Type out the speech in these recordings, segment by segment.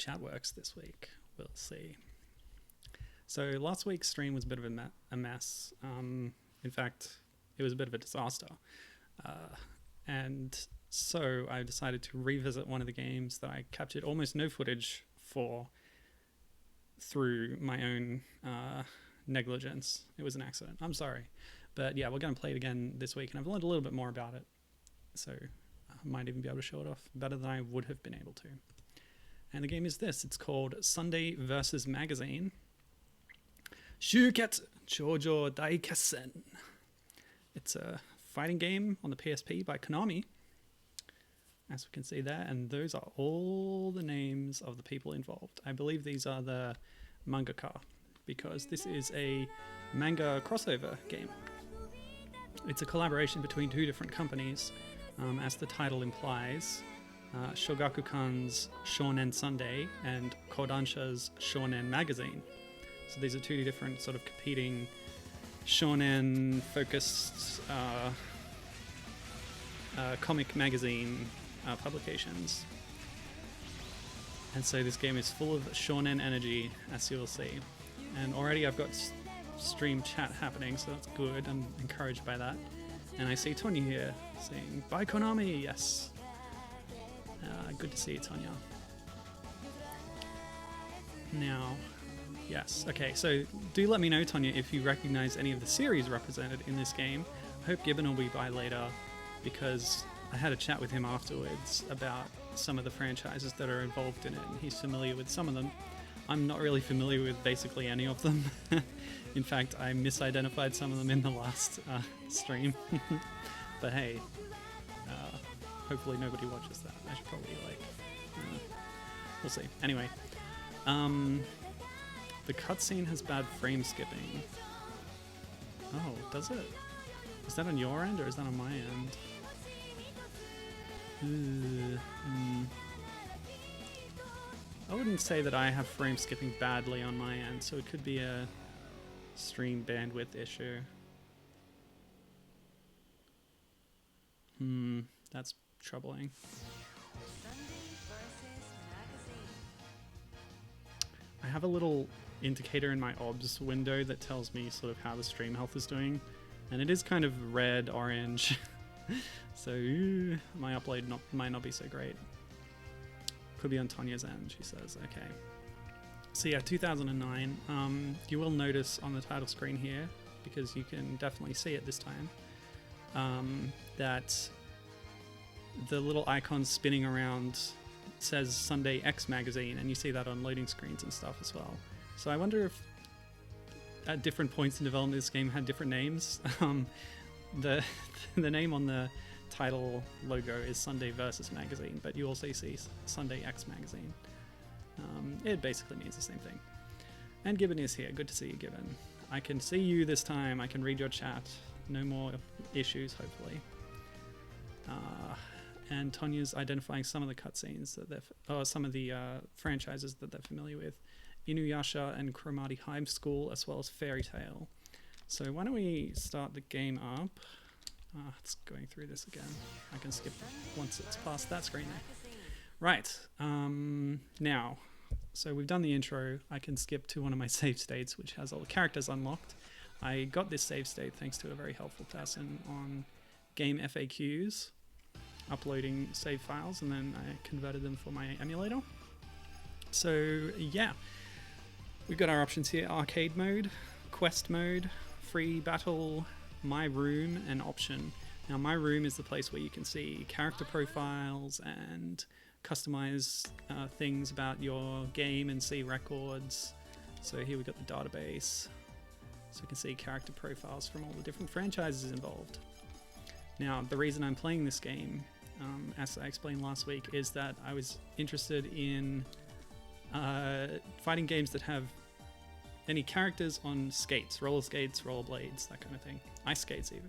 chat works this week. We'll see. So last week's stream was a bit of a mess. In fact, it was a bit of a disaster. And so I decided to revisit one of the games that I captured almost no footage for through my own negligence. It was an accident. I'm sorry. But yeah, we're going to play it again this week, and I've learned a little bit more about it. So I might even be able to show it off better than I would have been able to. And the game is this. It's called Sunday vs. Magazine. Shūketsu, Chōjō Daikessen. It's a fighting game on the PSP by Konami, as we can see there, and those are all the names of the people involved. I believe these are the mangaka, because this is a manga crossover game. It's a collaboration between two different companies, as the title implies, Shogakukan's Shonen Sunday and Kodansha's Shonen Magazine. So these are two different sort of competing shonen-focused comic magazine publications. And so this game is full of shonen energy, as you'll see. And already I've got stream chat happening, so that's good. I'm encouraged by that. And I see Tonya here saying, "Bye Konami!" Yes. Good to see you, Tonya. Now, yes. Okay, so do let me know, Tonya, if you recognize any of the series represented in this game. I hope Gibbon will be by later, because I had a chat with him afterwards about some of the franchises that are involved in it, and he's familiar with some of them. I'm not really familiar with basically any of them. In fact, I misidentified some of them in the last stream. But hey, hopefully nobody watches that. I should probably we'll see. Anyway, the cutscene has bad frame skipping. Oh, does it? Is that on your end or is that on my end? I wouldn't say that I have frame skipping badly on my end, so it could be a stream bandwidth issue. That's troubling. I have a little indicator in my OBS window that tells me sort of how the stream health is doing, and it is kind of red, orange, so my upload might not be so great. Could be on Tonya's end, she says. Okay. So yeah, 2009. You will notice on the title screen here, because you can definitely see it this time, that the little icon spinning around says Sunday X Magazine, and you see that on loading screens and stuff as well. So I wonder if at different points in development this game had different names. The name on the title logo is Sunday vs. Magazine, but you also see Sunday X Magazine. It basically means the same thing. And Gibbon is here. Good to see you, Gibbon. I can see you this time. I can read your chat. No more issues, hopefully. And Tonya's identifying some of the cutscenes that some of the franchises that they're familiar with. Inuyasha and Cromartie High School, as well as Fairy Tail. So why don't we start the game up? It's going through this again. I can skip once it's past that screen there. Right. Now, so we've done the intro. I can skip to one of my save states, which has all the characters unlocked. I got this save state thanks to a very helpful person on Game FAQs, uploading save files, and then I converted them for my emulator. So yeah, we've got our options here: arcade mode, quest mode, free battle, my room, and option. Now my room is the place where you can see character profiles and customize things about your game and see records. So here we've got the database, so you can see character profiles from all the different franchises involved. Now the reason I'm playing this game, as I explained last week, is that I was interested in fighting games that have any characters on skates, roller skates, rollerblades, that kind of thing, ice skates even.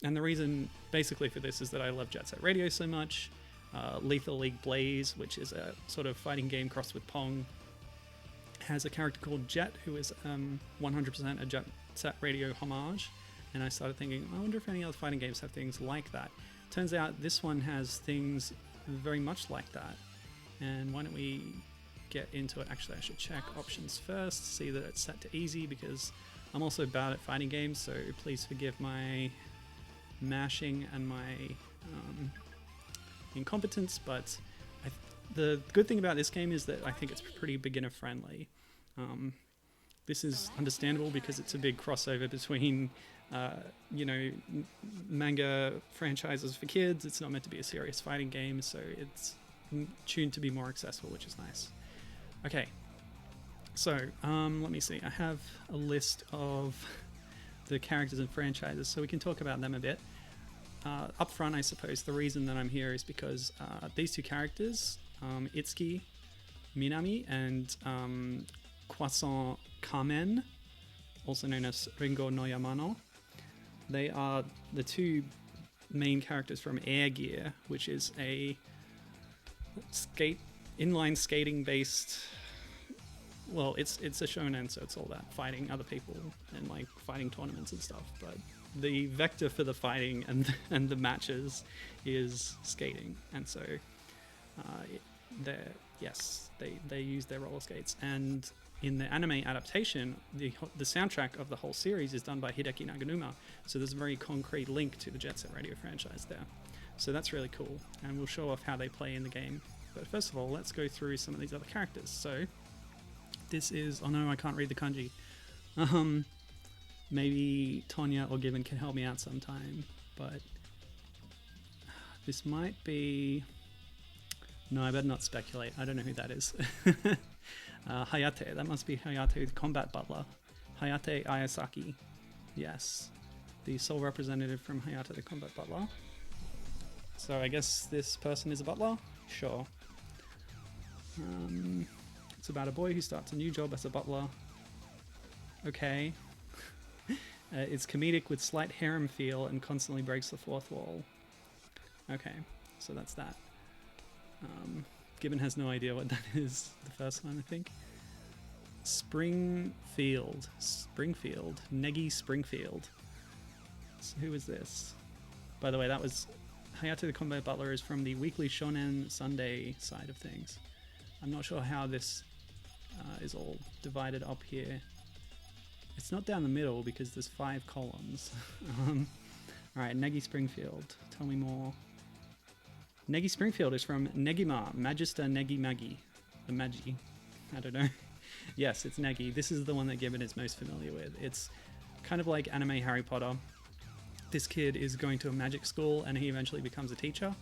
And the reason basically for this is that I love Jet Set Radio so much. Lethal League Blaze, which is a sort of fighting game crossed with Pong, has a character called Jet, who is 100% a Jet Set Radio homage. And I started thinking, I wonder if any other fighting games have things like that. Turns out this one has things very much like that. And why don't we get into it? Actually, I should check options first, see that it's set to easy, because I'm also bad at fighting games, so please forgive my mashing and my incompetence, but the good thing about this game is that I think it's pretty beginner friendly. This is understandable because it's a big crossover between manga franchises for kids. It's not meant to be a serious fighting game, so it's tuned to be more accessible, which is nice. Okay, so let me see. I have a list of the characters and franchises, so we can talk about them a bit. Up front, I suppose the reason that I'm here is because these two characters, Itsuki Minami and Croissant Kamen, also known as Ringo no Yamano, they are the two main characters from Air Gear, which is a inline skating based. Well, it's a shonen, so it's all that fighting other people and like fighting tournaments and stuff. But the vector for the fighting and the matches is skating, and so they use their roller skates. And in the anime adaptation, the soundtrack of the whole series is done by Hideki Naganuma, so there's a very concrete link to the Jet Set Radio franchise there. So that's really cool, and we'll show off how they play in the game. But first of all, let's go through some of these other characters. So this is, oh no, I can't read the kanji. Maybe Tonya or Given can help me out sometime, but this might be, no, I better not speculate. I don't know who that is. Hayate, that must be Hayate, the combat butler. Hayate Ayasaki, yes, the sole representative from Hayate, the combat butler. So I guess this person is a butler? Sure. It's about a boy who starts a new job as a butler. Okay. It's comedic with slight harem feel and constantly breaks the fourth wall. Okay, so that's that. Gibbon has no idea what that is. The first one, I think. Springfield. Negi Springfield. So who is this? By the way, that was Hayate the Combat Butler is from the Weekly Shonen Sunday side of things. I'm not sure how this is all divided up here. It's not down the middle because there's 5 columns. Alright, Negi Springfield. Tell me more. Negi Springfield is from Negima, Magister Negi Magi. The Magi. I don't know. Yes, it's Negi. This is the one that Gibbon is most familiar with. It's kind of like anime Harry Potter. This kid is going to a magic school and he eventually becomes a teacher.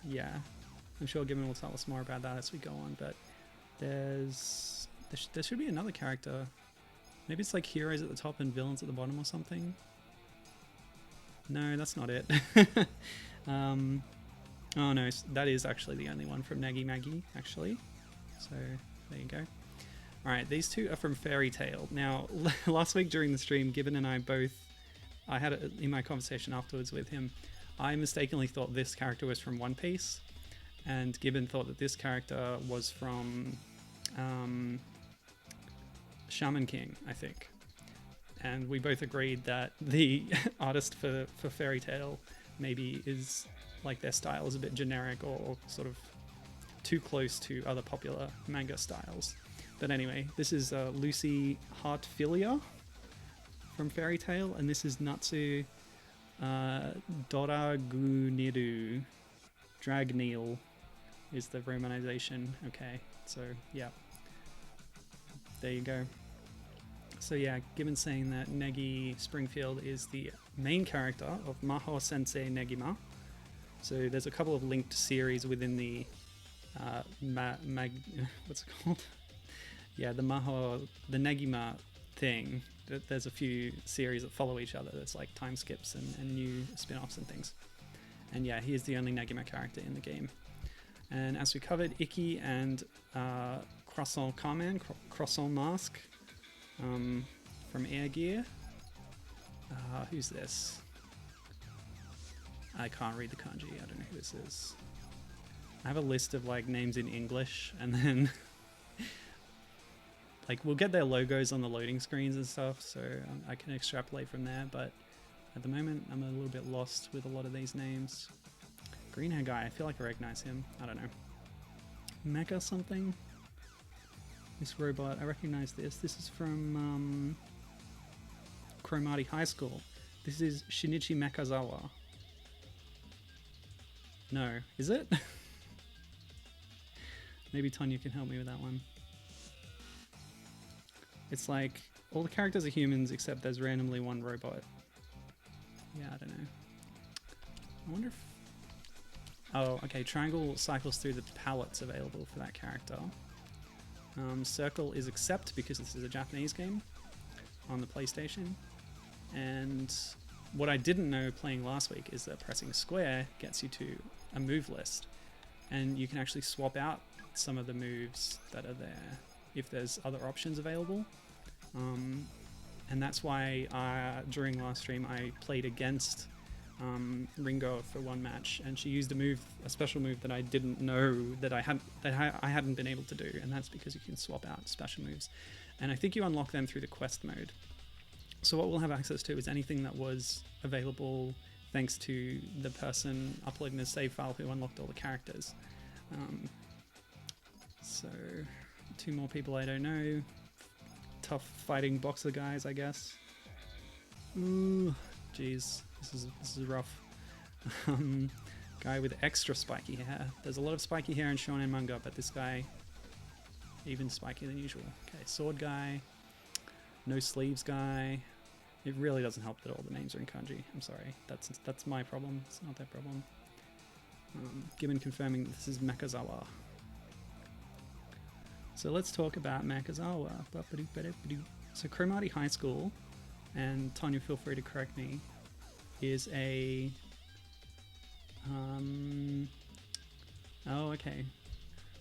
Yeah. I'm sure Gibbon will tell us more about that as we go on, but there should be another character. Maybe it's like heroes at the top and villains at the bottom or something. No, that's not it. Oh no, that is actually the only one from Negi Magi, actually. So, there you go. Alright, these two are from Fairy Tail. Now, last week during the stream, Gibbon and I both, I had it in my conversation afterwards with him, I mistakenly thought this character was from One Piece, and Gibbon thought that this character was from Shaman King, I think. And we both agreed that the artist for Fairy Tail maybe is, like, their style is a bit generic or sort of too close to other popular manga styles. But anyway, this is Lucy Heartfilia from Fairy Tail, and this is Natsu Doraguniru. Dragneel is the romanization. Okay, so yeah. There you go. So yeah, Gibbon saying that Negi Springfield is the main character of Maho Sensei Negima. So there's a couple of linked series within the what's it called? Yeah, the Negima thing. There's a few series that follow each other. There's like time skips and new spin-offs and things. And yeah, he is the only Negima character in the game. And as we covered, Iki and Croissant Carmen, Croissant Mask from Air Gear. Who's this? I can't read the kanji. I don't know who this is. I have a list of like names in English, and then like we'll get their logos on the loading screens and stuff, so I can extrapolate from there. But at the moment, I'm a little bit lost with a lot of these names. Green hair guy. I feel like I recognize him. I don't know. Mecha something. This robot, I recognize this. This is from Cromartie High School. This is Shinichi Mekazawa. No, is it? Maybe Tanya can help me with that one. It's like all the characters are humans except there's randomly one robot. Yeah, I don't know. I wonder if... Oh, okay, triangle cycles through the palettes available for that character. Circle is accept because this is a Japanese game on the PlayStation. And what I didn't know playing last week is that pressing square gets you to a move list. And you can actually swap out some of the moves that are there if there's other options available. And that's why during last stream I played against Ringo for one match, and she used a special move that I didn't know that I hadn't been able to do, and that's because you can swap out special moves, and I think you unlock them through the quest mode. So what we'll have access to is anything that was available thanks to the person uploading the save file who unlocked all the characters. So 2 more people I don't know. Tough fighting boxer guys, I guess. Ooh, jeez, this is rough. Guy with extra spiky hair. There's a lot of spiky hair in shonen manga, but this guy even spikier than usual. Okay, sword guy, no sleeves guy. It really doesn't help that all the names are in kanji. I'm sorry, that's my problem. It's not their problem. Given confirming that this is Mekazawa. So let's talk about Mekazawa. So Cromartie High School, and Tanya, feel free to correct me, is a... oh, okay.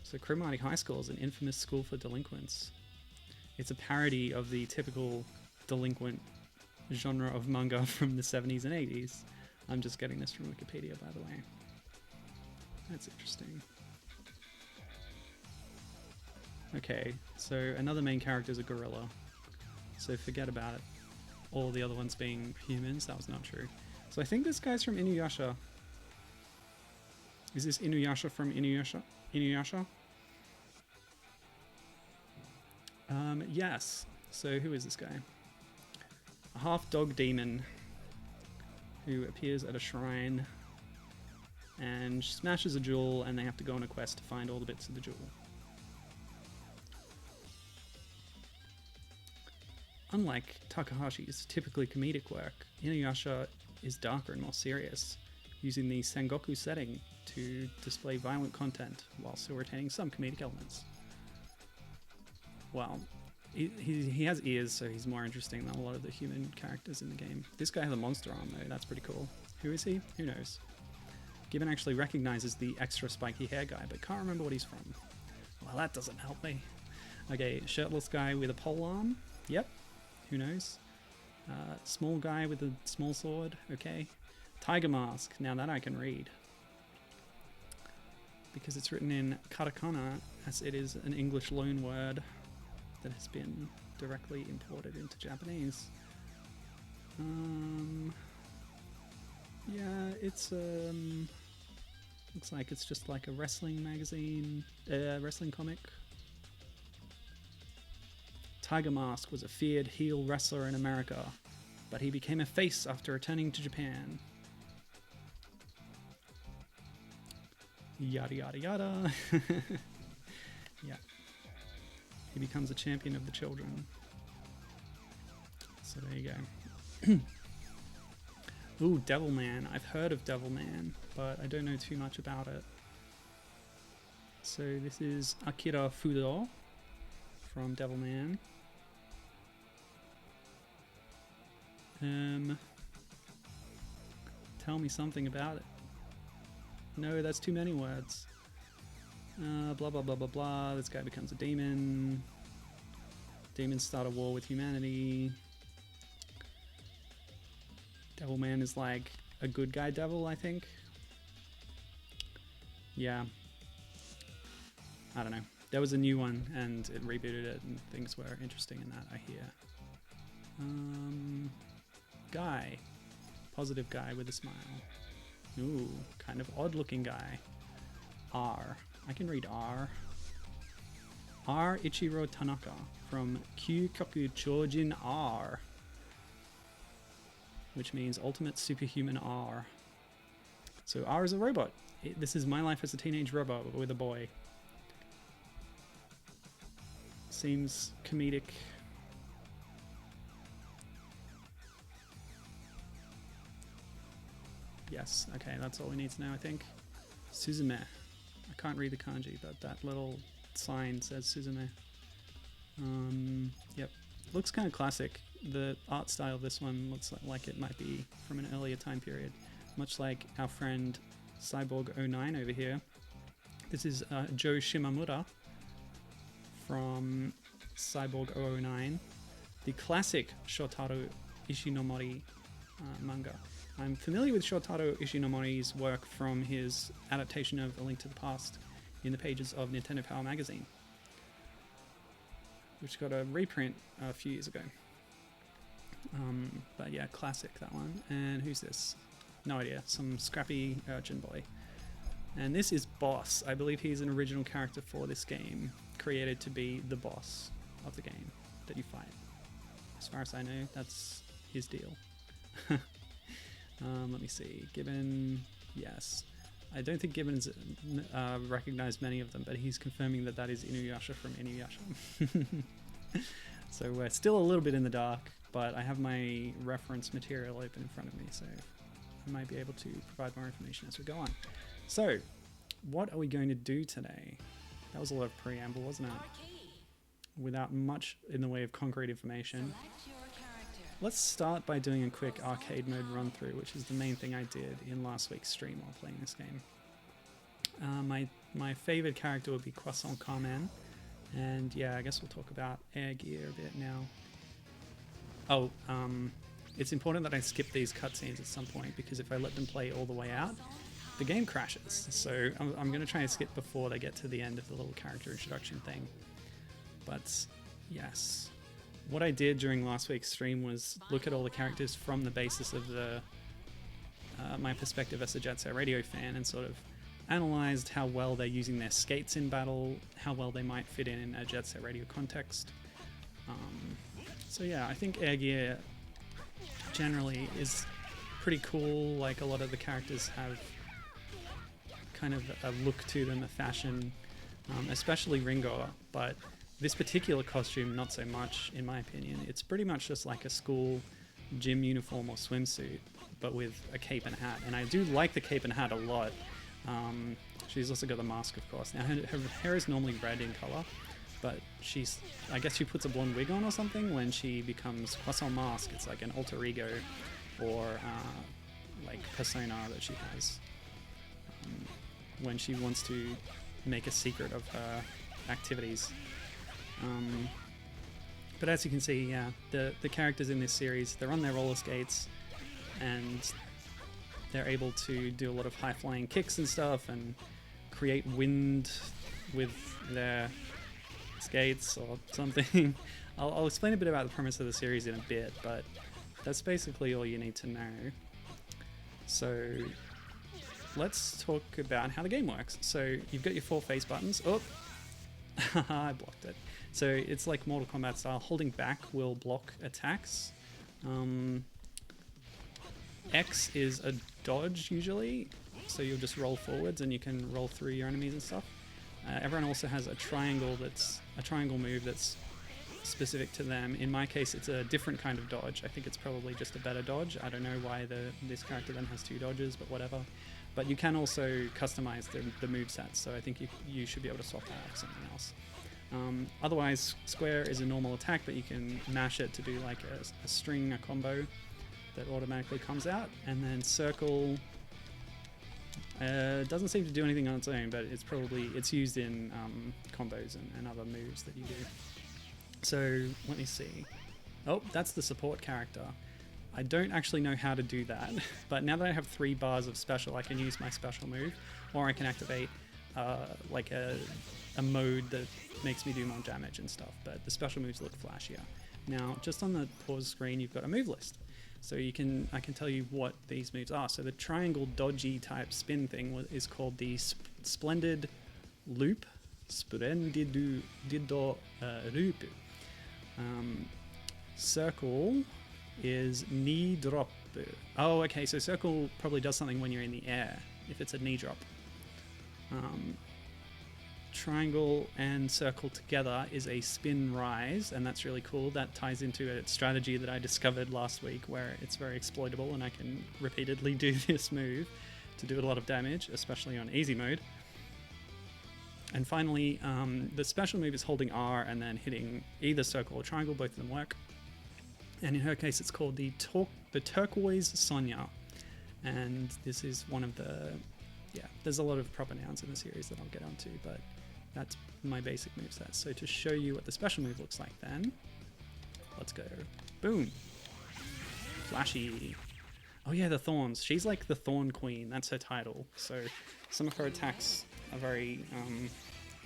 So Cromartie High School is an infamous school for delinquents. It's a parody of the typical delinquent genre of manga from the 70s and 80s. I'm just getting this from Wikipedia, by the way. That's interesting. Okay, so another main character is a gorilla. So forget about it. All the other ones being humans, that was not true. So I think this guy's from Inuyasha. Is this Inuyasha from Inuyasha? Inuyasha? Yes. So who is this guy? A half-dog demon who appears at a shrine and smashes a jewel, and they have to go on a quest to find all the bits of the jewel. Unlike Takahashi's typically comedic work, Inuyasha is darker and more serious, using the Sengoku setting to display violent content while still retaining some comedic elements. Well, he has ears, so he's more interesting than a lot of the human characters in the game. This guy has a monster arm though, that's pretty cool. Who is he? Who knows? Gibbon actually recognizes the extra spiky hair guy, but can't remember what he's from. Well, that doesn't help me. Okay, shirtless guy with a pole arm. Yep. Who knows? Small guy with a small sword. Okay. Tiger mask. Now that I can read. Because it's written in katakana, as it is an English loan word that has been directly imported into Japanese. Yeah, it's looks like it's just like a wrestling magazine, wrestling comic. Tiger Mask was a feared heel wrestler in America, but he became a face after returning to Japan. Yada yada yada. Yeah. He becomes a champion of the children. So there you go. Ooh, Devilman. I've heard of Devilman, but I don't know too much about it. So this is Akira Fudo from Devilman. Tell me something about it. No, that's too many words. Blah blah blah blah blah. This guy becomes a demon. Demons start a war with humanity. Devilman is like a good guy devil, I think. Yeah. I don't know. There was a new one and it rebooted it and things were interesting in that, I hear. Guy. Positive guy with a smile. Ooh, kind of odd looking guy. R. I can read R. R. Ichiro Tanaka from Kyukyoku Chojin R, which means Ultimate Superhuman R. So R is a robot. This is my life as a teenage robot with a boy. Seems comedic. Yes, okay, that's all we need to know, I think. Suzume. I can't read the kanji, but that little sign says Suzume. Yep. Looks kind of classic. The art style of this one looks like it might be from an earlier time period. Much like our friend Cyborg09 over here. This is Joe Shimamura from Cyborg 009. The classic Shotaro Ishinomori manga. I'm familiar with Shotaro Ishinomori's work from his adaptation of A Link to the Past in the pages of Nintendo Power magazine, which got a reprint a few years ago. But yeah, classic, that one. And who's this? No idea. Some scrappy urchin boy. And this is Boss. I believe he's an original character for this game, created to be the boss of the game that you fight. As far as I know, that's his deal. Let me see. Gibbon, yes. I don't think Gibbon's recognized many of them, but he's confirming that that is Inuyasha from Inuyasha. So we're still a little bit in the dark, but I have my reference material open in front of me, so I might be able to provide more information as we go on. So, what are we going to do today? That was a lot of preamble, wasn't it? Without much in the way of concrete information. Let's start by doing a quick arcade mode run through, which is the main thing I did in last week's stream while playing this game. My favorite character would be Croissant Carmen, and yeah, I guess we'll talk about Air Gear a bit now. Oh, it's important that I skip these cutscenes at some point, because if I let them play all the way out, the game crashes. So I'm going to try and skip before they get to the end of the little character introduction thing. But yes. What I did during last week's stream was look at all the characters from the basis of the my perspective as a Jet Set Radio fan, and sort of analyzed how well they're using their skates in battle, how well they might fit in a Jet Set Radio context. So yeah, I think Air Gear generally is pretty cool. Like, a lot of the characters have kind of a look to them, a fashion, especially Ringo, but this particular costume, not so much, in my opinion. It's pretty much just like a school gym uniform or swimsuit, but with a cape and hat. And I do like the cape and hat a lot. She's also got the mask, of course. Now, her hair is normally red in color, but I guess she puts a blonde wig on or something when she becomes Croissant Mask. It's like an alter ego or like persona that she has when she wants to make a secret of her activities. But as you can see, yeah, the characters in this series, they're on their roller skates, and they're able to do a lot of high-flying kicks and stuff, and create wind with their skates or something. I'll explain a bit about the premise of the series in a bit, but that's basically all you need to know. So let's talk about how the game works. So you've got your 4 face buttons. Oh, I blocked it. So it's like Mortal Kombat style. Holding back will block attacks. X is a dodge usually, so you'll just roll forwards and you can roll through your enemies and stuff. Everyone also has a triangle move that's specific to them. In my case, it's a different kind of dodge. I think it's probably just a better dodge. I don't know why this character then has 2 dodges, but whatever. But you can also customize the movesets, so I think you should be able to swap that out for something else. Otherwise, square is a normal attack, but you can mash it to do like a string, a combo that automatically comes out. And then circle doesn't seem to do anything on its own, but it's used in combos and other moves that you do. So let me see. Oh, that's the support character. I don't actually know how to do that, but now that I have 3 bars of special, I can use my special move, or I can activate like a mode that makes me do more damage and stuff, but the special moves look flashier. Now, just on the pause screen, you've got a move list. So I can tell you what these moves are. So the triangle dodgy type spin thing is called the Splendid Loop. Splendido rupu. Circle is knee drop. Oh, okay, so circle probably does something when you're in the air, if it's a knee drop. Triangle and circle together is a spin rise, and that's really cool. That ties into a strategy that I discovered last week where it's very exploitable and I can repeatedly do this move to do a lot of damage, especially on easy mode. And finally, the special move is holding R and then hitting either circle or triangle. Both of them work. And in her case, it's called the turquoise Sonya. And this is one of the... Yeah, there's a lot of proper nouns in the series that I'll get onto, but that's my basic moveset. So to show you what the special move looks like then, let's go. Boom. Flashy. Oh yeah, the thorns. She's like the Thorn Queen. That's her title. So some of her attacks are very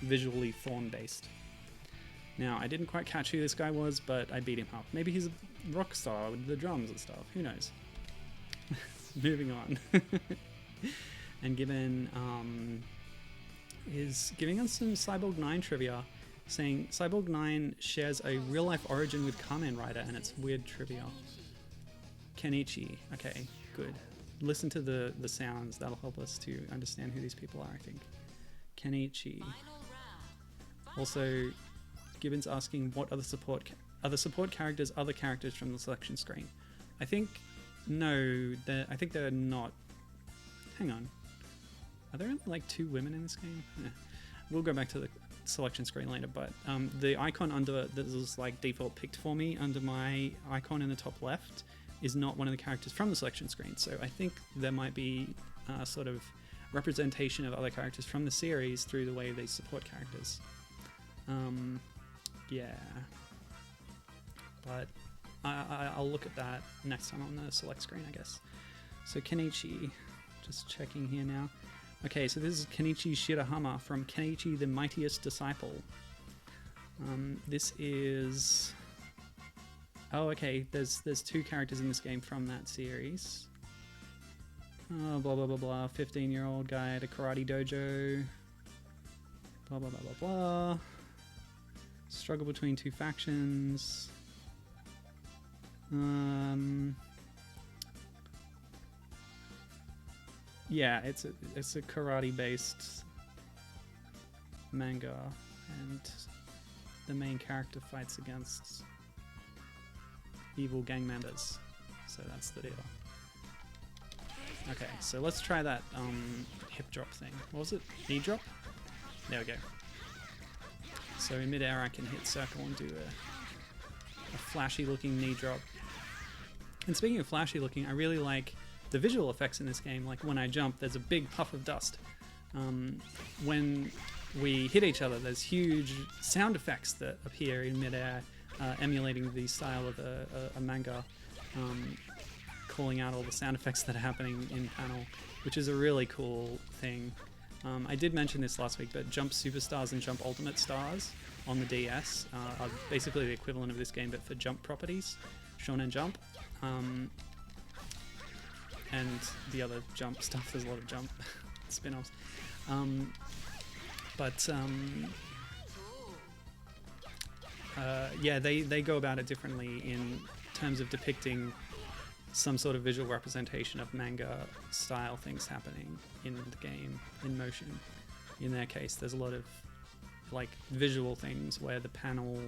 visually thorn-based. Now, I didn't quite catch who this guy was, but I beat him up. Maybe he's a rock star with the drums and stuff. Who knows? Moving on. And given is giving us some Cyborg 9 trivia, saying Cyborg 9 shares a real-life origin with Kamen Rider, and it's weird trivia. Kenichi. Okay, good. Listen to the sounds. That'll help us to understand who these people are, I think. Kenichi. Also, Gibbons asking what other support characters other characters from the selection screen. I think no, I think they're not. Hang on. Are there only like 2 women in this game? Yeah. We'll go back to the selection screen later, but the icon under that was like default picked for me under my icon in the top left is not one of the characters from the selection screen. So I think there might be a sort of representation of other characters from the series through the way they support characters. Yeah. But I'll look at that next time on the select screen, I guess. So Kenichi, just checking here now. Okay, so this is Kenichi Shirahama from Kenichi the Mightiest Disciple. This is... Oh, okay, there's 2 characters in this game from that series. Oh, blah, blah, blah, blah. 15-year-old guy at a karate dojo. Blah, blah, blah, blah, blah. Struggle between 2 factions. Yeah, it's a karate-based manga, and the main character fights against evil gang members. So that's the deal. Okay, so let's try that hip drop thing. What was it? Knee drop? There we go. So in midair I can hit circle and do a flashy looking knee drop. And speaking of flashy looking, I really like the visual effects in this game. Like when I jump, there's a big puff of dust. When we hit each other, there's huge sound effects that appear in midair, emulating the style of a manga, calling out all the sound effects that are happening in panel, which is a really cool thing. I did mention this last week, but Jump Superstars and Jump Ultimate Stars on the DS are basically the equivalent of this game, but for Jump properties, Shonen Jump. And the other Jump stuff, there's a lot of Jump spin-offs. Yeah, they go about it differently in terms of depicting some sort of visual representation of manga style things happening in the game in motion. In their case, there's a lot of like visual things where the panel,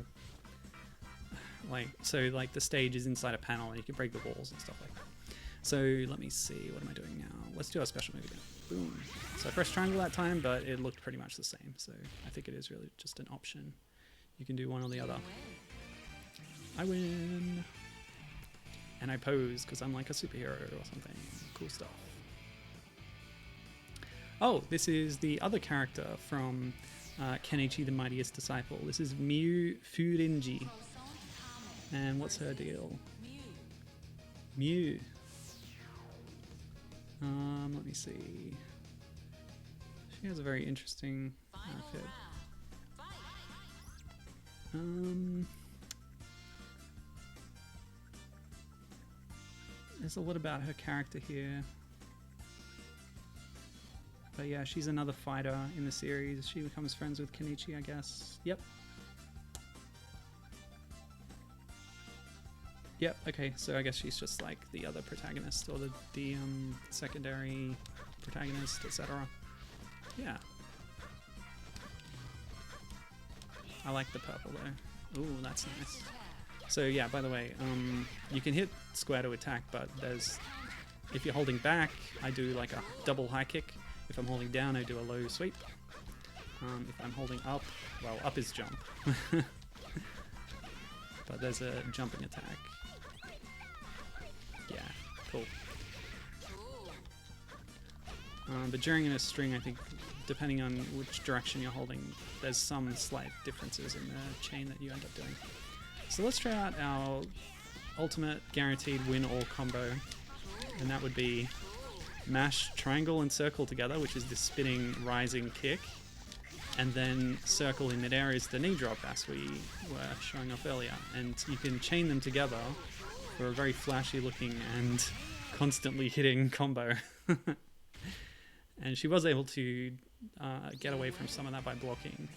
like the stage is inside a panel and you can break the walls and stuff like that. So let me see, what am I doing now? Let's do our special move again. Boom. So I pressed triangle that time, but it looked pretty much the same. So I think it is really just an option. You can do one or the other. I win. And I pose because I'm like a superhero or something. Cool stuff. Oh, this is the other character from Kenichi the Mightiest Disciple. This is Miu Furinji. And what's her deal? Miu. Let me see. She has a very interesting outfit. There's a lot about her character here, But yeah, she's another fighter in the series. She becomes friends with Kenichi, I guess. Yep. Yep, okay, so I guess she's just like the other protagonist or the secondary protagonist, etc. Yeah. I like the purple though. Ooh, that's nice. So yeah, by the way, you can hit square to attack, but if you're holding back, I do like a double high kick. If I'm holding down, I do a low sweep. If I'm holding up, well, up is jump. But there's a jumping attack. Yeah, cool. But during a string, I think, depending on which direction you're holding, there's some slight differences in the chain that you end up doing. So let's try out our ultimate guaranteed win all combo, and that would be mash triangle and circle together, which is this spinning rising kick, and then circle in midair is the knee drop, as we were showing off earlier, and you can chain them together for a very flashy looking and constantly hitting combo. And she was able to get away from some of that by blocking,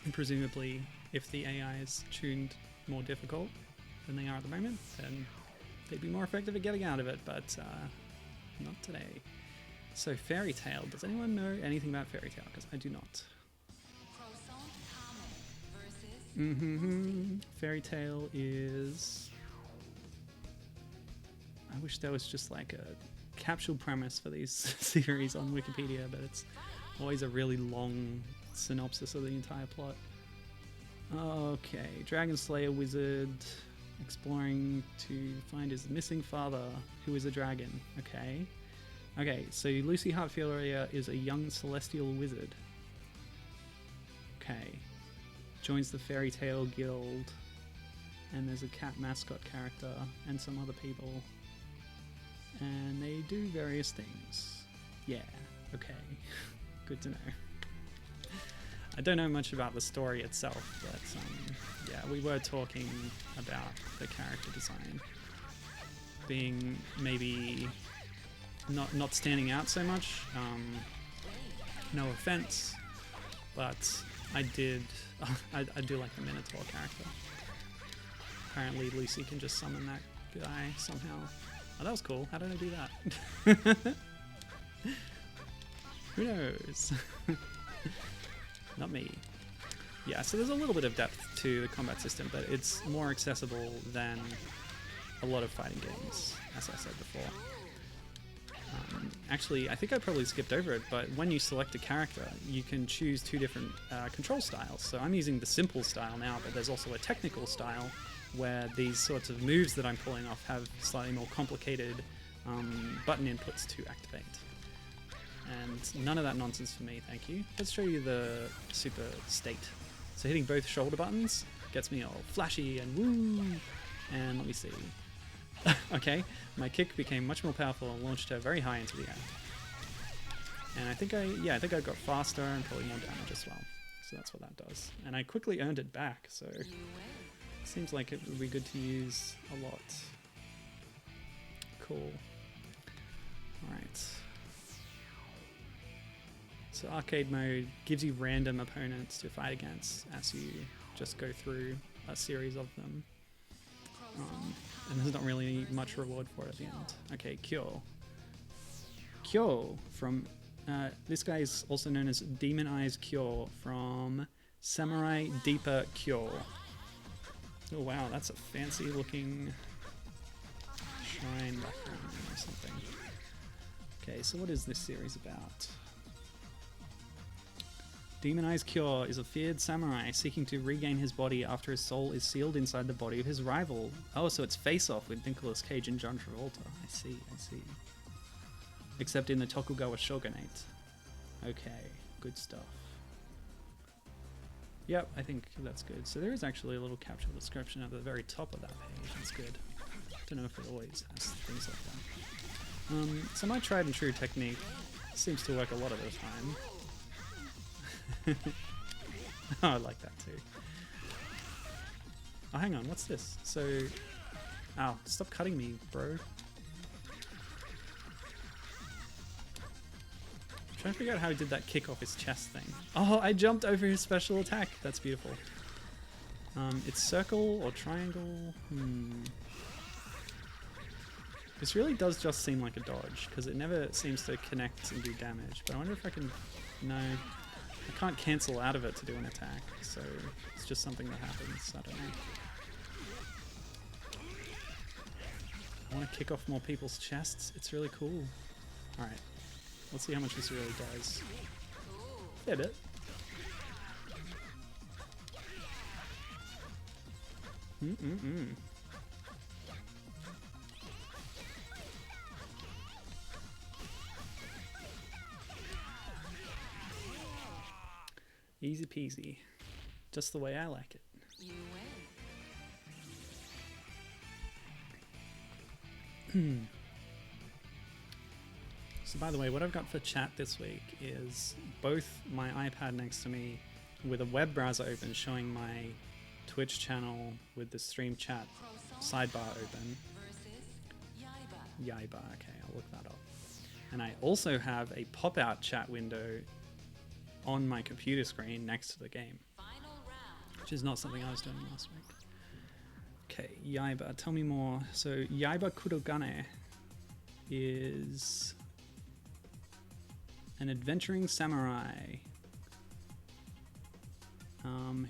and presumably if the AI is tuned more difficult than they are at the moment, then they'd be more effective at getting out of it, but not today. So Fairy Tail, does anyone know anything about Fairy Tail? Because I do not. Fairy Tail is... I wish there was just like a capsule premise for these series on Wikipedia, but it's always a really long synopsis of the entire plot. Okay, Dragon Slayer wizard exploring to find his missing father, who is a dragon. Okay, so Lucy Heartfield is a young celestial wizard. Okay, joins the Fairy Tail Guild, and there's a cat mascot character and some other people, and they do various things. Yeah, okay, good to know. I don't know much about the story itself, but yeah, we were talking about the character design being maybe not standing out so much. No offense, but I do like the Minotaur character. Apparently Lucy can just summon that guy somehow. Oh, that was cool. How did I do that? Who knows? Not me. Yeah, so there's a little bit of depth to the combat system, but it's more accessible than a lot of fighting games, as I said before. Actually, I think I probably skipped over it, but when you select a character, you can choose two different control styles. So I'm using the simple style now, but there's also a technical style where these sorts of moves that I'm pulling off have slightly more complicated button inputs to activate. And none of that nonsense for me, thank you. Let's show you the super state. So hitting both shoulder buttons gets me all flashy and woo! And let me see. Okay, my kick became much more powerful and launched her very high into the air. And I think I got faster and probably more damage as well. So that's what that does. And I quickly earned it back, so it seems like it would be good to use a lot. Cool. Alright. So arcade mode gives you random opponents to fight against as you just go through a series of them. And there's not really much reward for it at the end. Okay, Kyo. Kyo from... this guy is also known as Demon Eyes Kyo from Samurai Deeper Kyo. Oh wow, that's a fancy looking shrine background or something. Okay, so what is this series about? Demon Eyes Cure is a feared samurai seeking to regain his body after his soul is sealed inside the body of his rival. Oh, so it's Face Off with Nicolas Cage and John Travolta. I see. Except in the Tokugawa Shogunate. Okay, good stuff. Yep, I think that's good. So there is actually a little capsule description at the very top of that page. That's good. Don't know if it always has things like that. So my tried and true technique seems to work a lot of the time. Oh, I like that too. Oh, hang on, what's this? So, ow, stop cutting me, bro. trying to figure out how he did that kick off his chest thing. Oh, I jumped over his special attack. That's beautiful. It's circle or triangle. This really does just seem like a dodge, because it never seems to connect and do damage. But I wonder if I can... No. I can't cancel out of it to do an attack, so it's just something that happens. I don't know. I want to kick off more people's chests. It's really cool. Alright. Let's see how much this really does. Yeah, a bit. Easy peasy. Just the way I like it. You win. So by the way, what I've got for chat this week is both my iPad next to me with a web browser open showing my Twitch channel with the stream chat sidebar open. Yaiba, okay, I'll look that up. And I also have a pop-out chat window on my computer screen next to the game, which is not something I was doing last week. Okay, Yaiba, tell me more. So Yaiba Kurogane is an adventuring samurai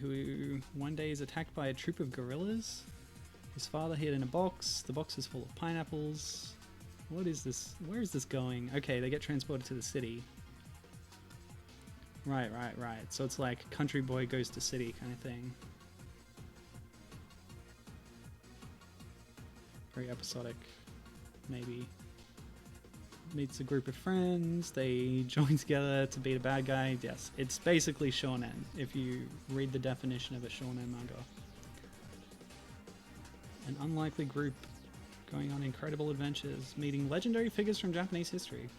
who one day is attacked by a troop of gorillas. His father hid in a box. The box is full of pineapples. What is this? Where is this going? Okay, they get transported to the city. Right. So it's like country boy goes to city kind of thing. Very episodic, maybe. Meets a group of friends, they join together to beat a bad guy. Yes, it's basically shonen, if you read the definition of a shonen manga. An unlikely group going on incredible adventures, meeting legendary figures from Japanese history.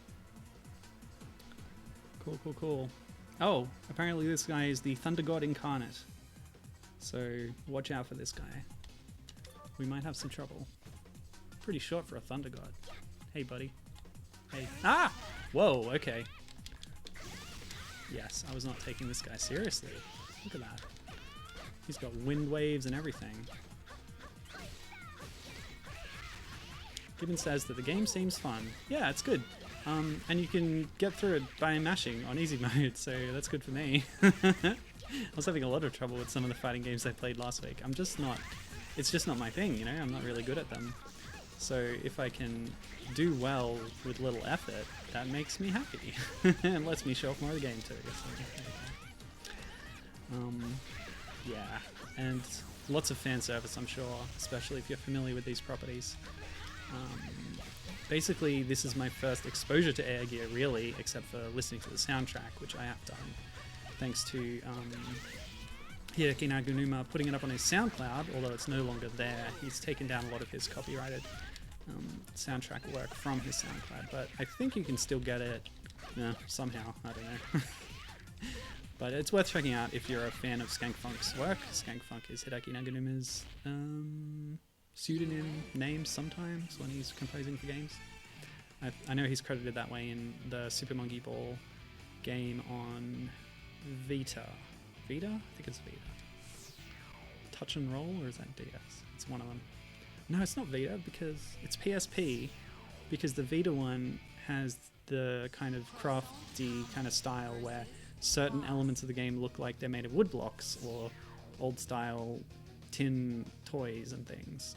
Cool. Oh, apparently this guy is the Thunder God incarnate. So watch out for this guy. We might have some trouble. Pretty short for a Thunder God. Hey, buddy. Hey. Ah! Whoa, okay. Yes, I was not taking this guy seriously. Look at that. He's got wind waves and everything. Gibbon says that the game seems fun. Yeah, it's good. And you can get through it by mashing on easy mode, so that's good for me. I was having a lot of trouble with some of the fighting games I played last week. It's just not my thing, you know? I'm not really good at them. So if I can do well with little effort, that makes me happy. And lets me show off more of the game too. Yeah, and lots of fan service, I'm sure, especially if you're familiar with these properties. Basically, this is my first exposure to Air Gear, really, except for listening to the soundtrack, which I have done, thanks to Hideki Naganuma putting it up on his SoundCloud, although it's no longer there. He's taken down a lot of his copyrighted soundtrack work from his SoundCloud, but I think you can still get it somehow, I don't know. But it's worth checking out if you're a fan of Skankfunk's work. Skankfunk is Hideki Naganuma's pseudonym name sometimes when he's composing for games. I know he's credited that way in the Super Monkey Ball game on Vita. Vita? I think it's Vita. Touch and Roll, or is that DS? It's one of them. No, it's not Vita, because it's PSP, because the Vita one has the kind of crafty kind of style where certain elements of the game look like they're made of wood blocks or old style tin toys and things.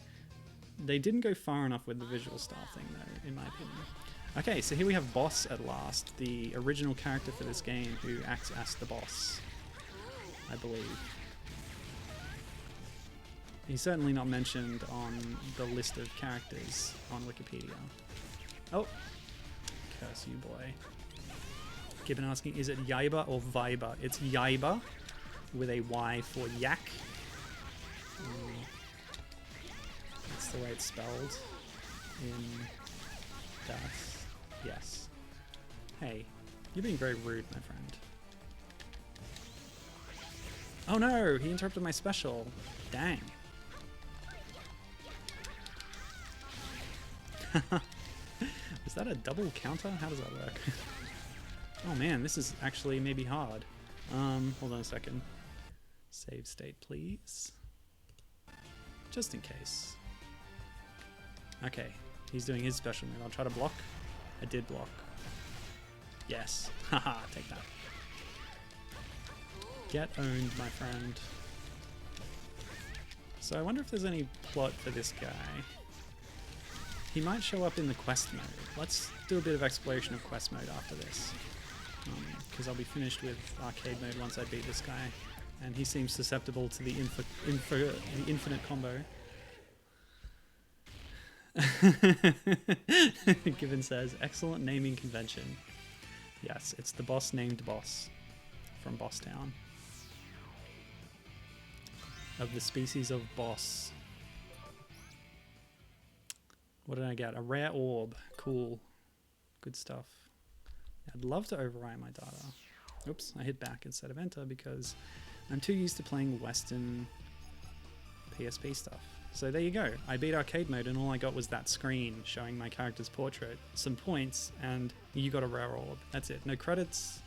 They didn't go far enough with the visual style thing though, in my opinion. Okay, so here we have Boss at last, the original character for this game who acts as the boss, I believe. He's certainly not mentioned on the list of characters on Wikipedia. Oh, curse you, boy. Gibbon asking, is it Yaiba or Viber? It's Yaiba with a Y for yak. That's the way it's spelled in DAS. Yes. Hey, you're being very rude, my friend. Oh no, he interrupted my special. Dang. Is that a double counter? How does that work? Oh man, this is actually maybe hard. Hold on a second. Save state, please. Just in case. Okay, he's doing his special move. I'll try to block. I did block. Yes. Haha, take that. Get owned, my friend. So I wonder if there's any plot for this guy. He might show up in the quest mode. Let's do a bit of exploration of quest mode after this. Because I'll be finished with arcade mode once I beat this guy. And he seems susceptible to the infinite combo. Given says, excellent naming convention. Yes, it's the boss named Boss from Boss Town. Of the species of Boss. What did I get? A rare orb. Cool. Good stuff. I'd love to overwrite my data. Oops, I hit back instead of enter because I'm too used to playing Western PSP stuff. So there you go. I beat arcade mode and all I got was that screen showing my character's portrait, some points, and you got a rare orb. That's it. No credits,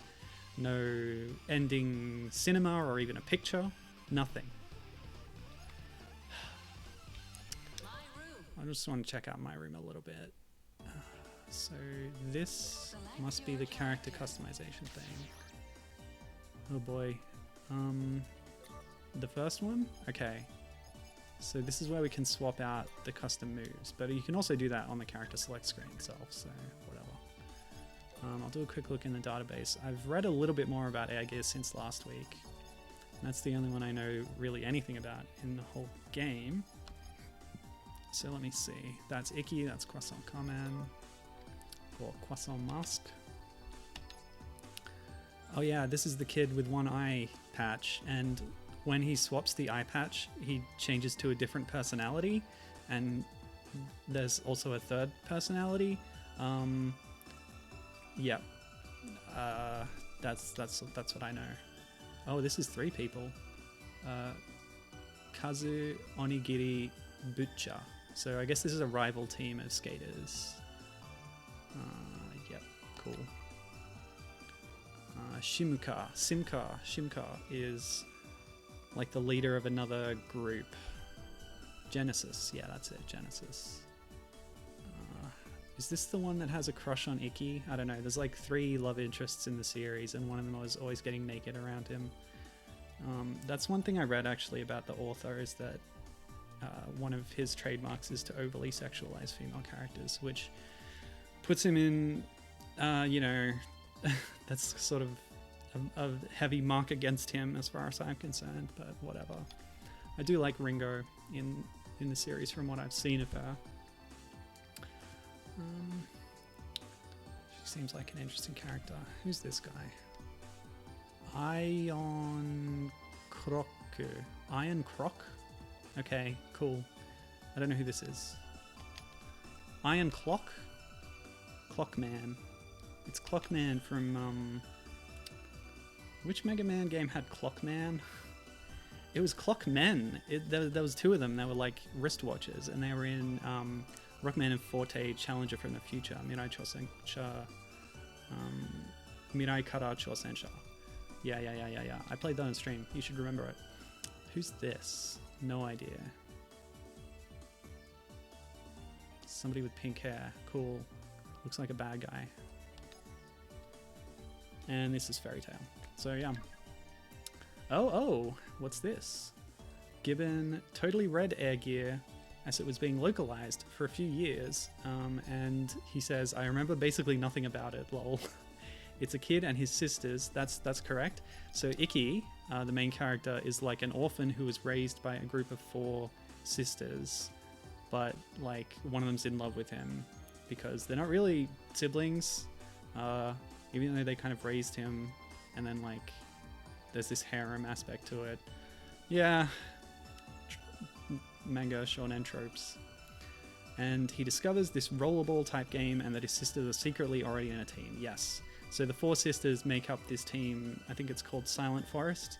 no ending cinema or even a picture. Nothing. I just want to check out my room a little bit. So this must be the character customization thing. Oh boy. The first one? Okay. So this is where we can swap out the custom moves, but you can also do that on the character select screen itself, so whatever. I'll do a quick look in the database. I've read a little bit more about Air Gear since last week. That's the only one I know really anything about in the whole game. So let me see. That's Icky, that's Croissant Carman, or Croissant Mask. Oh yeah, this is the kid with one eye patch, and when he swaps the eye patch, he changes to a different personality, and there's also a third personality. Yeah, that's what I know. Oh, this is 3 people. Kazu, Onigiri, Butcher. So I guess this is a rival team of skaters. Yep, cool. Shimka is like the leader of another group. Genesis, yeah, that's it, Genesis. Is this the one that has a crush on Icky? I don't know, there's like 3 love interests in the series and one of them was always getting naked around him. That's one thing I read actually about the author, is that one of his trademarks is to overly sexualize female characters, which puts him in, you know, that's sort of a heavy mark against him as far as I'm concerned, but whatever. I do like Ringo in the series from what I've seen of her. She seems like an interesting character. Who's this guy? Iron Croc. Iron Croc? Okay, cool. I don't know who this is. Iron Clock? Clockman. It's Clockman from, which Mega Man game had Clockman? It was Clockmen. There was 2 of them. They were like wristwatches, and they were in Rockman and Forte Challenger from the Future. Mirai Chosensha. Mirai Kara Chosensha. Yeah. I played that on stream. You should remember it. Who's this? No idea. Somebody with pink hair. Cool. Looks like a bad guy. And this is Fairy Tail. So yeah. Oh, what's this? Given totally red Air Gear as it was being localized for a few years, and he says, I remember basically nothing about it, lol. It's a kid and his sisters, that's correct. So Icky, the main character, is like an orphan who was raised by a group of 4 sisters, but like one of them's in love with him because they're not really siblings, even though they kind of raised him, and then like there's this harem aspect to it. Yeah, manga shonen tropes. And he discovers this rollerball type game and that his sisters are secretly already in a team. Yes. So the 4 sisters make up this team. I think it's called Silent Forest.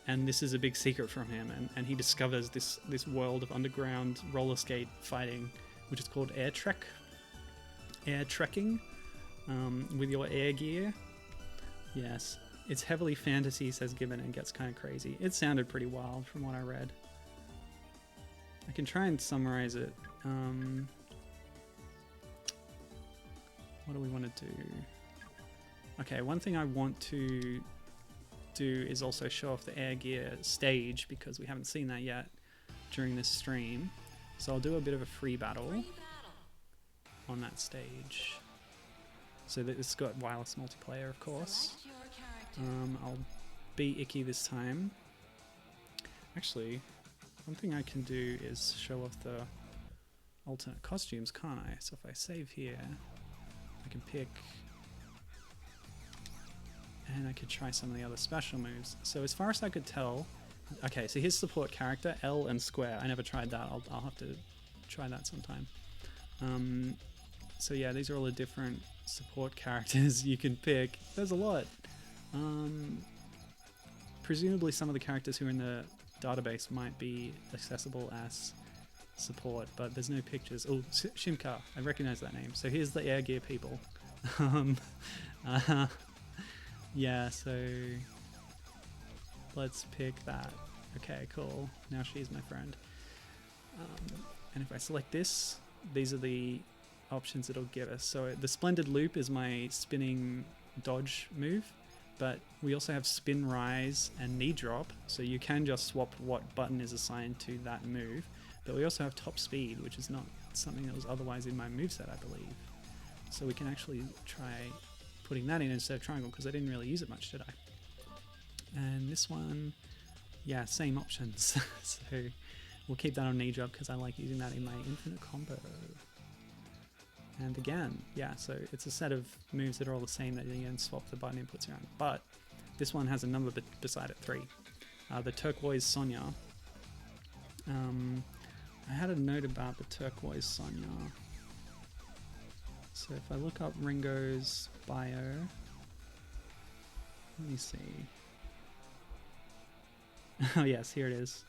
And this is a big secret from him. And he discovers this world of underground roller skate fighting, which is called air trekking. with your air gear. Yes, it's heavily fantasy, says Gibbon, and gets kind of crazy. It sounded pretty wild from what I read. I can try and summarize it. What do we want to do? Okay, one thing I want to do is also show off the air gear stage, because we haven't seen that yet during this stream. So I'll do a bit of a free battle on that stage. So that it's got wireless multiplayer, of course. I'll be Icky this time. Actually, one thing I can do is show off the alternate costumes, can't I? So if I save here, I can pick, and I could try some of the other special moves. So as far as I could tell, okay, so here's support character, L and square. I never tried that. I'll have to try that sometime. So yeah, these are all the different support characters you can pick. There's a lot. Presumably some of the characters who are in the database might be accessible as support, but there's no pictures. Oh, Shimka, I recognize that name. So here's the air gear people. Yeah, so let's pick that. Okay, cool. Now she's my friend. And if I select this, these are the options it'll give us. So the Splendid Loop is my spinning dodge move, but we also have Spin Rise and Knee Drop, so you can just swap what button is assigned to that move. But we also have Top Speed, which is not something that was otherwise in my moveset, I believe. So we can actually try putting that in instead of triangle, because I didn't really use it much, did I? And this one, yeah, same options. So we'll keep that on Knee Drop because I like using that in my infinite combo. And again, yeah, so it's a set of moves that are all the same that you can swap the button inputs around. But this one has a number beside it, 3. The Turquoise Sonya. I had a note about the Turquoise Sonya. So if I look up Ringo's bio, let me see. Oh yes, here it is.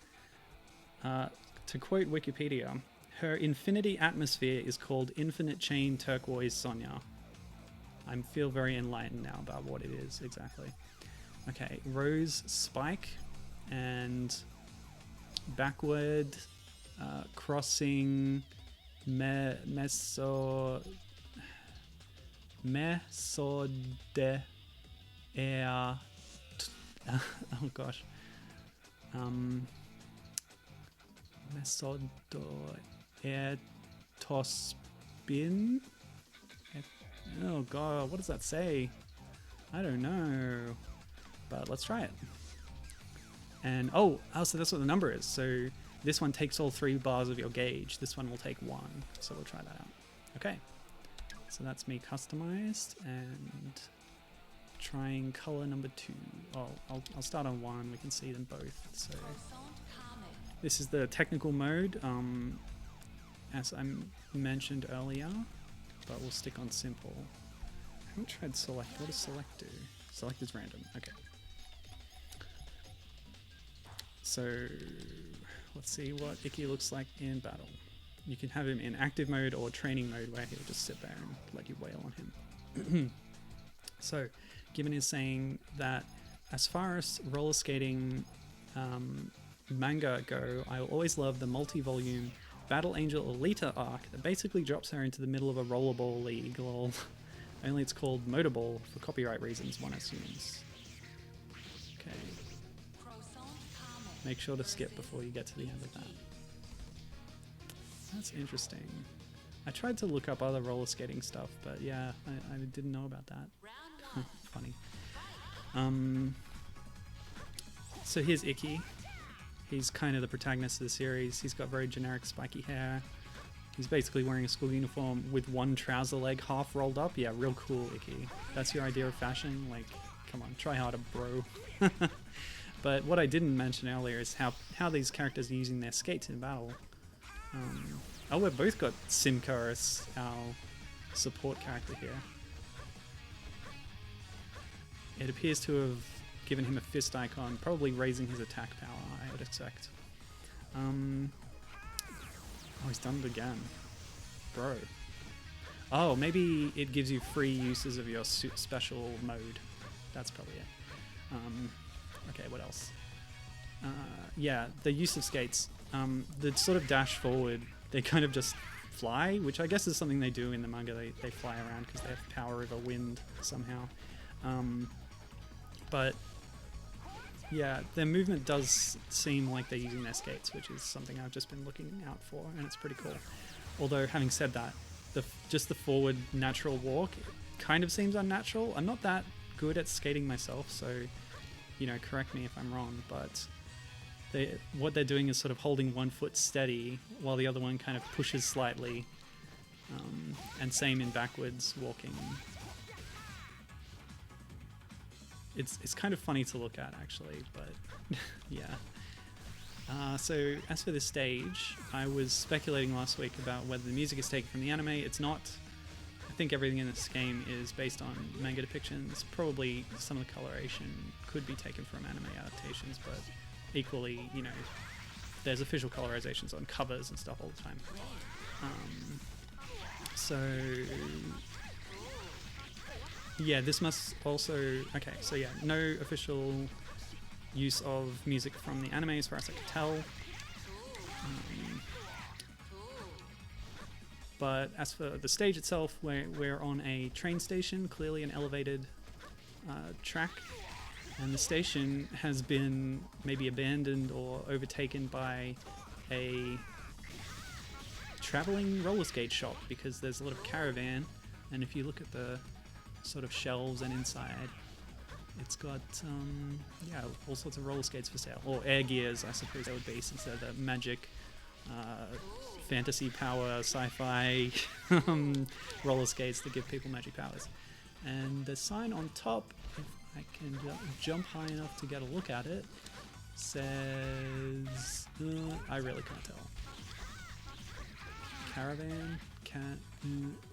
To quote Wikipedia, her infinity atmosphere is called Infinite Chain Turquoise Sonya. I feel very enlightened now about what it is exactly. Okay, Rose Spike and backward crossing mesode air. Oh gosh. Mesodo air tospin. Oh god, what does that say? I don't know. But let's try it. And oh, so that's what the number is. So this one takes all 3 bars of your gauge. This one will take 1. So we'll try that out. Okay. So that's me customized and trying color number 2. Oh, I'll start on 1. We can see them both. So this is the technical mode, as I mentioned earlier, but we'll stick on simple. I haven't tried select. What does select do? Select is random. Okay. So let's see what Icky looks like in battle. You can have him in active mode or training mode, where he'll just sit there and let you wail on him. So Given is saying that as far as roller skating manga go, I will always love the multi-volume Battle Angel Alita arc that basically drops her into the middle of a rollerball league, lol. Only it's called Motorball for copyright reasons, one assumes. Okay. Make sure to skip before you get to the end of that. That's interesting. I tried to look up other roller skating stuff, but yeah, I didn't know about that. Funny. So here's Icky. He's kind of the protagonist of the series. He's got very generic spiky hair. He's basically wearing a school uniform with one trouser leg half rolled up. Yeah, real cool, Icky. That's your idea of fashion? Like, come on, try harder, bro. But what I didn't mention earlier is how these characters are using their skates in battle. Oh, we've both got Simka as our support character here. It appears to have given him a fist icon, probably raising his attack power, I would expect. Oh, he's done it again. Bro. Oh, maybe it gives you free uses of your special mode. That's probably it. Okay, what else? Yeah, the use of skates. The sort of dash forward, they kind of just fly, which I guess is something they do in the manga. They fly around because they have power over wind somehow. But yeah, their movement does seem like they're using their skates, which is something I've just been looking out for, and it's pretty cool. Although, having said that, just the forward natural walk kind of seems unnatural. I'm not that good at skating myself, so, you know, correct me if I'm wrong, but what they're doing is sort of holding one foot steady while the other one kind of pushes slightly, and same in backwards walking. It's kind of funny to look at, actually, but yeah. So as for this stage, I was speculating last week about whether the music is taken from the anime. It's not. I think everything in this game is based on manga depictions. Probably some of the coloration could be taken from anime adaptations, but equally, you know, there's official colorizations on covers and stuff all the time. So yeah, this must also... Okay, so yeah, no official use of music from the anime as far as I can tell. But as for the stage itself, we're on a train station, clearly an elevated track. And the station has been maybe abandoned or overtaken by a traveling roller skate shop, because there's a lot of caravan, and if you look at the sort of shelves and inside, it's got yeah, all sorts of roller skates for sale, or air gears, I suppose they would be, since they're the magic fantasy power sci-fi roller skates that give people magic powers. And the sign on top, if I can jump high enough to get a look at it, says I really can't tell. Caravan.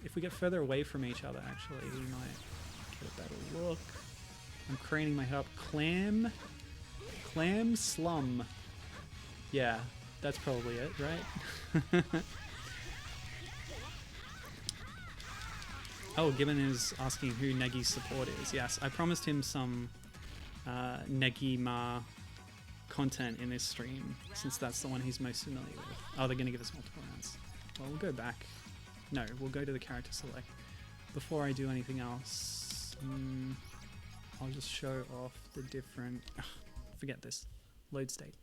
If we get further away from each other, actually, we might get a better look. I'm craning my head up. Clam slum. Yeah, that's probably it, right? Oh, Gibbon is asking who Negi's support is. Yes, I promised him some Negi-ma content in this stream, since that's the one he's most familiar with. Oh, they're going to give us multiple rounds. Well, we'll go back. No, we'll go to the character select. Before I do anything else, I'll just show off the different... forget this. Load state.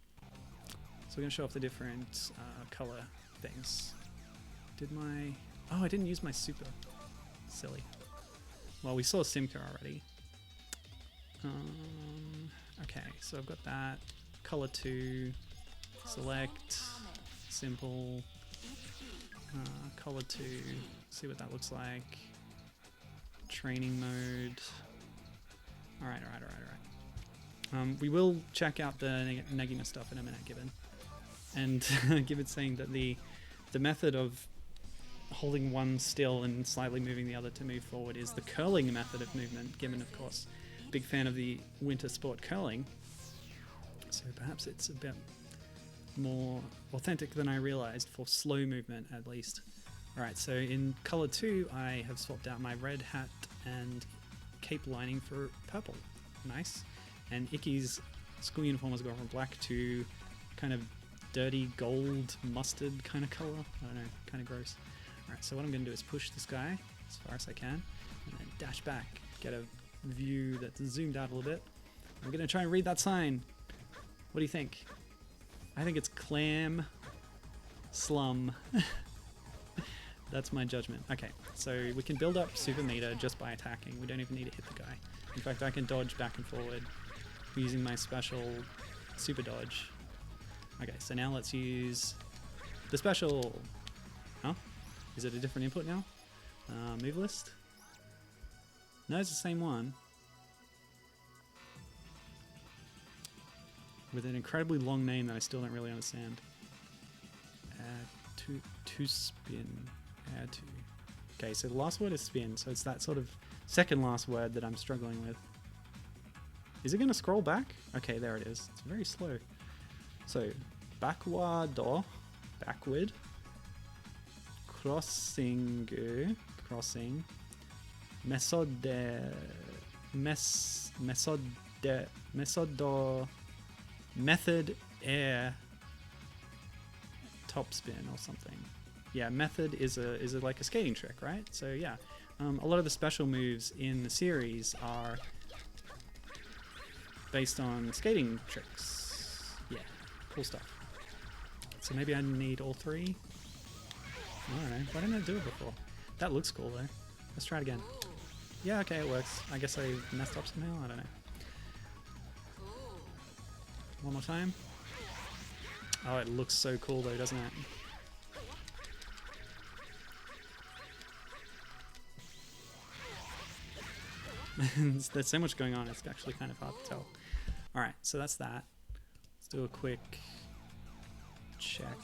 So we're going to show off the different color things. Oh, I didn't use my super. Silly. Well, we saw Simka already. Okay, so I've got that. Color 2. Select. Simple. Color 2. See what that looks like. Training mode. Alright. We will check out the Negima stuff in a minute, Gibbon. And Gibbon's saying that the method of holding one still and slightly moving the other to move forward is the curling method of movement. Gibbon, of course, big fan of the winter sport curling. So perhaps it's a bit more authentic than I realized for slow movement, at least. Alright, so in color 2, I have swapped out my red hat and cape lining for purple. Nice. And Icky's school uniform has gone from black to kind of dirty gold mustard kind of color. I don't know, kind of gross. Alright, so what I'm going to do is push this guy as far as I can, and then dash back, get a view that's zoomed out a little bit. I'm going to try and read that sign. What do you think? I think it's clam slum. That's my judgment. Okay, so we can build up super meter just by attacking. We don't even need to hit the guy. In fact, I can dodge back and forward using my special super dodge. Okay, so now let's use the special. Huh? Is it a different input now? Move list? No, it's the same one. With an incredibly long name that I still don't really understand. Add to spin. Add to. Okay, so the last word is spin, so it's that sort of second last word that I'm struggling with. Is it going to scroll back? Okay, there it is. It's very slow. So, backward, backward, crossing, crossing. Method air topspin or something. Yeah, method is like a skating trick, right? So yeah, a lot of the special moves in the series are based on skating tricks. Yeah, cool stuff. So maybe I need all three. I don't know. Why didn't I do it before? That looks cool though. Let's try it again. Yeah, okay, it works. I guess I messed up somehow. I don't know. One more time. Oh, it looks so cool though, doesn't it? There's so much going on, it's actually kind of hard to tell. Alright, so that's that. Let's do a quick check.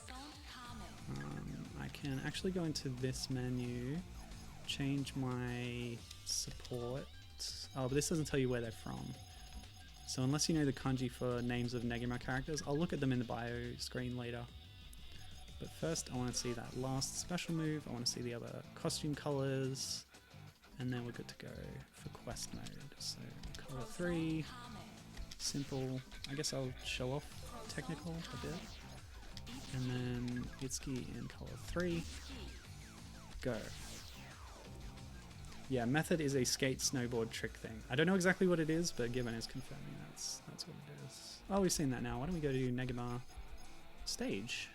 I can actually go into this menu, change my support. Oh, but this doesn't tell you where they're from. So unless you know the kanji for names of Negima characters, I'll look at them in the bio screen later. But first I want to see that last special move, I want to see the other costume colors, and then we're good to go for quest mode. So color 3, simple, I guess I'll show off technical a bit. And then Itsuki in color 3, go. Yeah, method is a skate snowboard trick thing. I don't know exactly what it is, but Given is confirming that's what it is. Oh, we've seen that now. Why don't we go to Negima stage?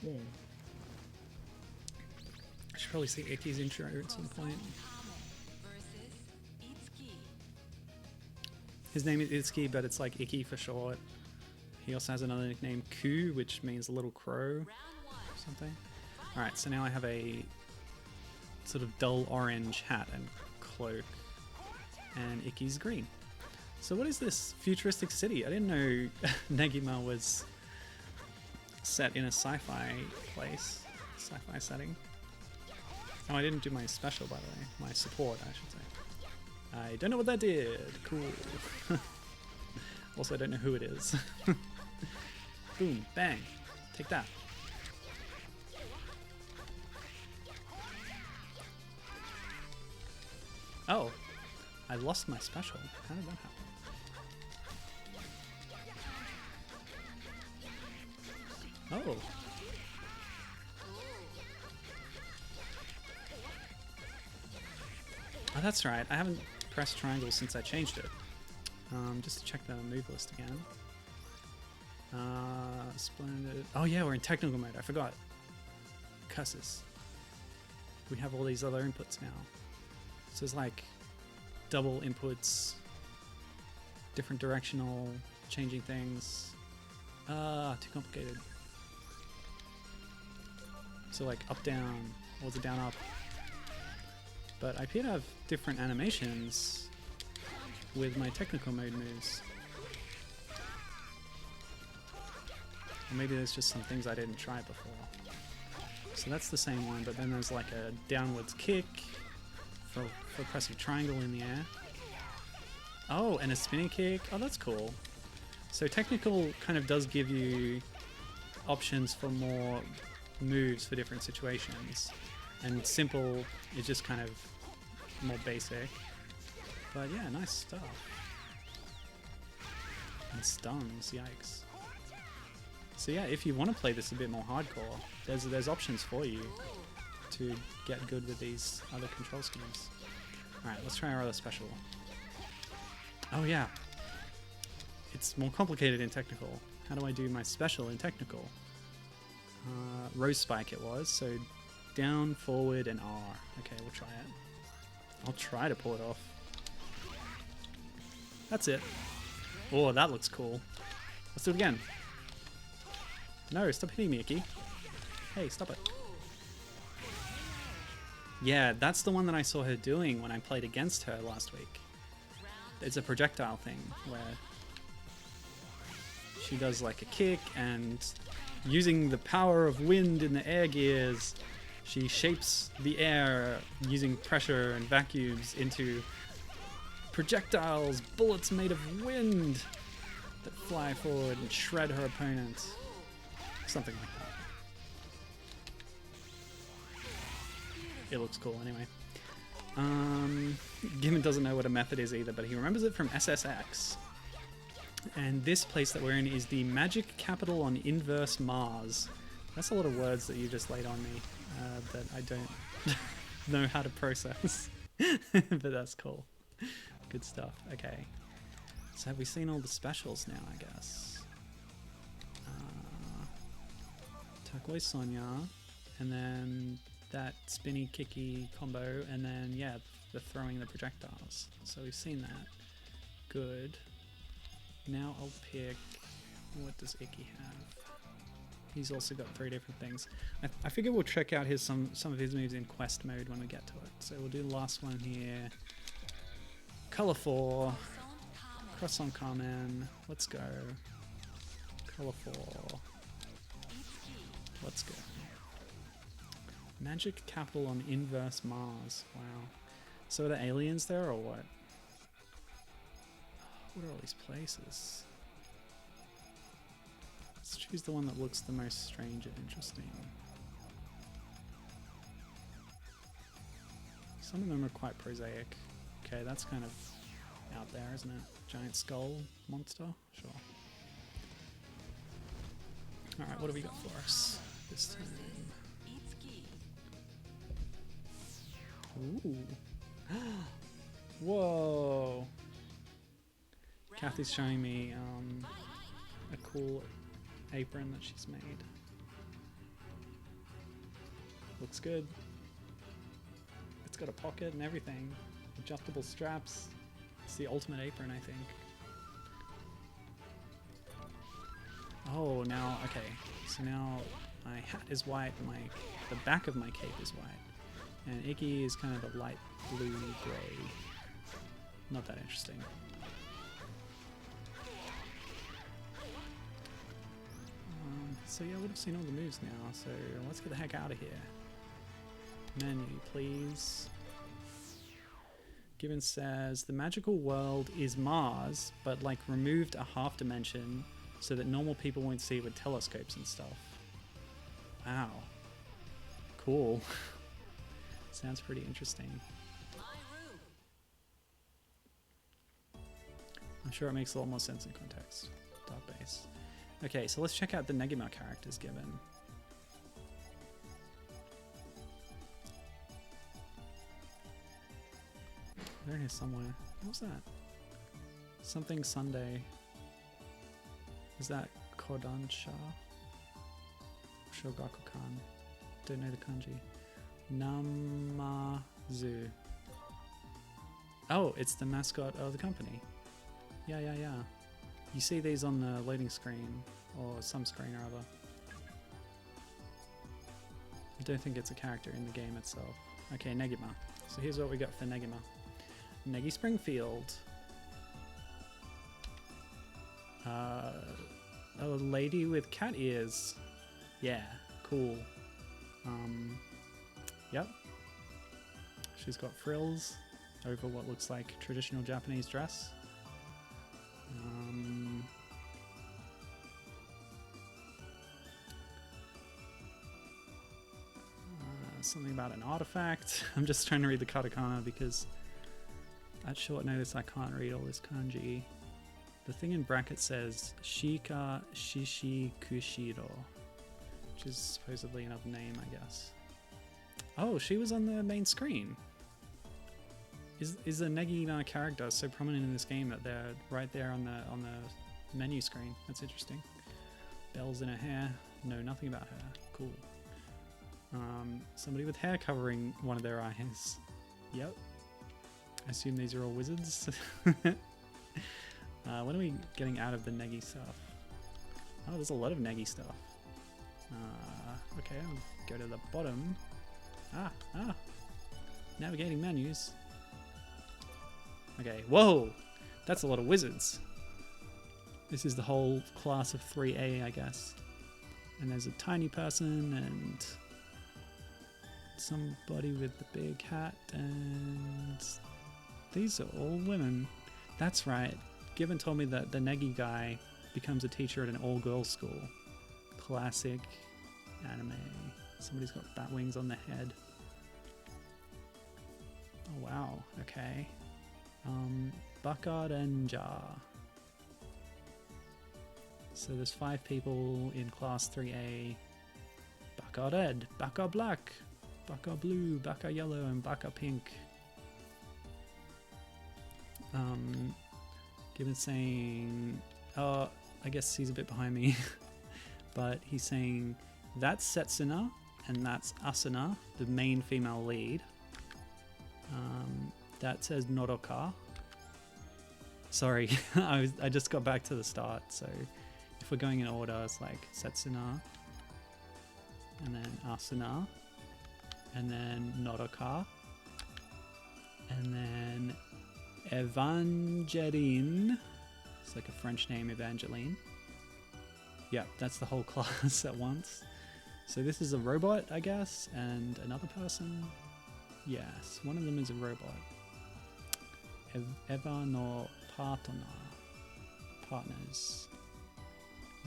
Yeah. I should probably see Iki's intro at some point. His name is Itsuki, but it's like Iki for short. He also has another nickname, Ku, which means little crow or something. Alright, so now I have a sort of dull orange hat and cloak, and Iki's green. So what is this futuristic city? I didn't know Negima was set in a sci-fi place, sci-fi setting. Oh, I didn't do my special, by the way. My support, I should say. I don't know what that did. Cool. Also, I don't know who it is. Boom, bang. Take that. Oh, I lost my special. How did that happen? Oh. Oh, that's right. I haven't pressed triangle since I changed it. Just to check the move list again. Splendid. Oh yeah, we're in technical mode. I forgot. Curses. We have all these other inputs now. So there's like double inputs, different directional, changing things. Too complicated. So like up, down, or was it down, up? But I appear to have different animations with my technical mode moves. Or maybe there's just some things I didn't try before. So that's the same one, but then there's like a downwards kick for pressing triangle in the air. Oh, and a spinning kick. Oh, that's cool. So technical kind of does give you options for more moves for different situations. And simple is just kind of more basic. But yeah, nice stuff. And stuns, yikes. So yeah, if you want to play this a bit more hardcore, there's options for you to get good with these other control schemes. Alright, let's try our other special. Oh yeah. It's more complicated in technical. How do I do my special in technical? Rose spike it was, so down, forward, and R. Okay, we'll try it. I'll try to pull it off. That's it. Oh, that looks cool. Let's do it again. No, stop hitting me, Iki. Hey, stop it. Yeah, that's the one that I saw her doing when I played against her last week. It's a projectile thing where she does like a kick, and using the power of wind in the air gears, she shapes the air using pressure and vacuums into projectiles, bullets made of wind that fly forward and shred her opponent. Something like that. It looks cool anyway. Gimmon doesn't know what a method is either, but he remembers it from SSX. And this place that we're in is the magic capital on inverse Mars. That's a lot of words that you just laid on me that I don't know how to process. But that's cool. Good stuff. Okay. So have we seen all the specials now, I guess? Turquoise Sonya, and then that spinny kicky combo, and then yeah, the throwing the projectiles. So we've seen that. Good. Now I'll pick, what does Icky have? He's also got 3 different things. I figure we'll check out some of his moves in quest mode when we get to it. So we'll do the last one here. Color 4. Cross on common. Let's go. Color 4. Let's go. Magic capital on inverse Mars. Wow. So are there aliens there or what? What are all these places? Let's choose the one that looks the most strange and interesting. Some of them are quite prosaic. Okay, that's kind of out there, isn't it? Giant skull monster? Sure. Alright, what have we got for us this time? Ooh. Whoa. Kathy's showing me a cool apron that she's made. Looks good. It's got a pocket and everything. Adjustable straps. It's the ultimate apron, I think. Oh, now, okay. So now my hat is white, the back of my cape is white. And Icky is kind of a light blue gray. Not that interesting. So yeah, I would have seen all the moves now, so let's get the heck out of here. Menu, please. Gibbon says, the magical world is Mars, but like removed a half dimension so that normal people won't see it with telescopes and stuff. Wow. Cool. Sounds pretty interesting. I'm sure it makes a lot more sense in context. Dark base. Okay, so let's check out the Negima characters given. They're in here somewhere. What was that? Something Sunday. Is that Kodansha? Shogakukan. Don't know the kanji. Namazu. Oh, it's the mascot of the company. Yeah. You see these on the loading screen, or some screen or other. I don't think it's a character in the game itself. Okay, Negima. So here's what we got for Negima. Negi Springfield. A lady with cat ears. Yeah, cool. Yep. She's got frills over what looks like traditional Japanese dress. Something about an artifact. I'm just trying to read the katakana because at short notice I can't read all this kanji. The thing in brackets says Shika Shishi Kushiro, which is supposedly another name, I guess. Oh, she was on the main screen. Is the Negima character so prominent in this game that they're right there on the menu screen? That's interesting. Bells in her hair. Know nothing about her. Cool. Somebody with hair covering one of their eyes. Yep. I assume these are all wizards. When are we getting out of the Negi stuff? Oh, there's a lot of Negi stuff. Okay, I'll go to the bottom. Navigating menus. Okay, whoa! That's a lot of wizards. This is the whole class of 3A, I guess. And there's a tiny person and somebody with the big hat, and these are all women. That's right. Gibbon told me that the Negi guy becomes a teacher at an all-girls school. classic anime. Somebody's got bat wings on their head. Oh wow, okay. Bakarenja. So there's 5 people in class 3A. Baka red, baka black, baka blue, baka yellow, and baka pink. Given saying, oh, I guess he's a bit behind me, but he's saying that's Setsuna and that's Asuna, the main female lead. That says Noroka. Sorry, I just got back to the start, so if we're going in order, it's like Setsuna, and then Asuna, and then Noroka, and then Evangeline. It's like a French name, Evangeline. Yeah, that's the whole class at once. So this is a robot, I guess, and another person. Yes, one of them is a robot. Eva no partners.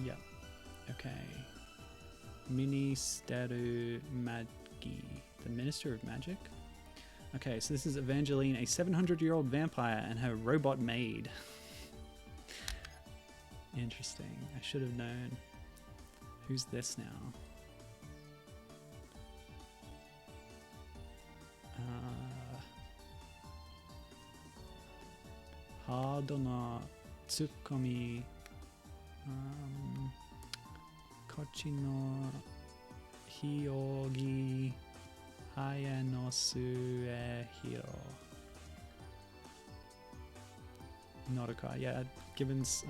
Yep. Okay. Ministeru Magi, the Minister of Magic. Okay, so this is Evangeline, a 700-year-old vampire, and her robot maid. Interesting. I should have known. Who's this now? Hardona Tsukomi. Kochi no Hyogi Hayano Suehiro. Noroka. Yeah, Gibbons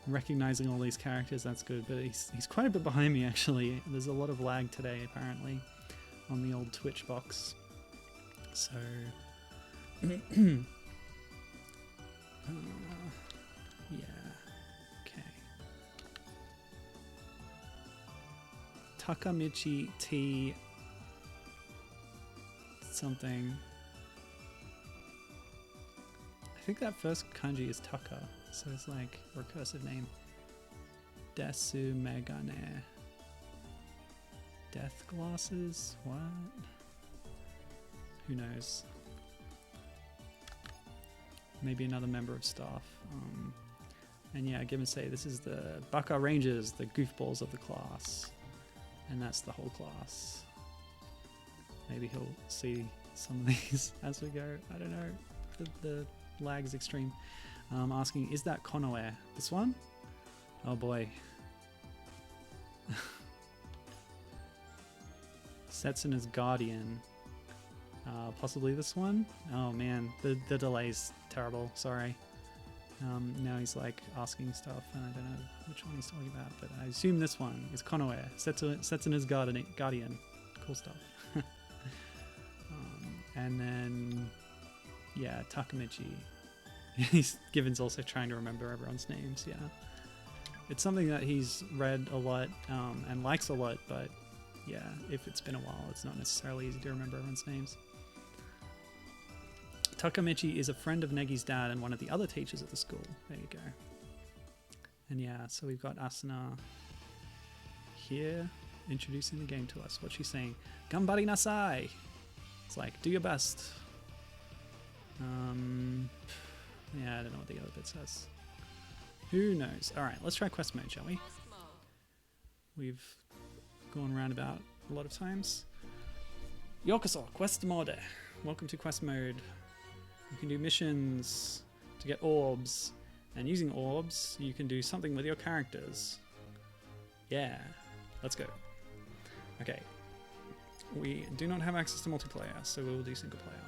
recognizing all these characters, that's good, but he's quite a bit behind me actually. There's a lot of lag today apparently on the old Twitch box. So yeah. Okay. Takamichi T something. I think that first kanji is Taka, so it's like a recursive name. Desu Megane. Death glasses? What? Who knows? Maybe another member of staff. And yeah, give and say this is the Baka Rangers, the goofballs of the class. And that's the whole class. Maybe he'll see some of these as we go. I don't know. The lag is extreme. Asking, is that Konoe? This one? Oh boy. Setsuna's Guardian. Possibly this one? Oh man, the delay's terrible, sorry. Now he's like asking stuff and I don't know which one he's talking about, but I assume this one is Konoe, Setsuna's Guardian. Cool stuff. And then, yeah, Takamichi. Given's also trying to remember everyone's names, yeah. It's something that he's read a lot and likes a lot, but yeah, if it's been a while, it's not necessarily easy to remember everyone's names. Takamichi is a friend of Negi's dad and one of the other teachers at the school. There you go. And yeah, so we've got Asuna here introducing the game to us. What's she saying? Gambari nasai! It's like, do your best. Yeah, I don't know what the other bit says. Who knows? Alright, let's try quest mode, shall we? We've gone roundabout a lot of times. Yokoso, quest mode. Welcome to quest mode. You can do missions to get orbs, and using orbs, you can do something with your characters. Yeah, let's go. Okay, we do not have access to multiplayer, so we will do single player.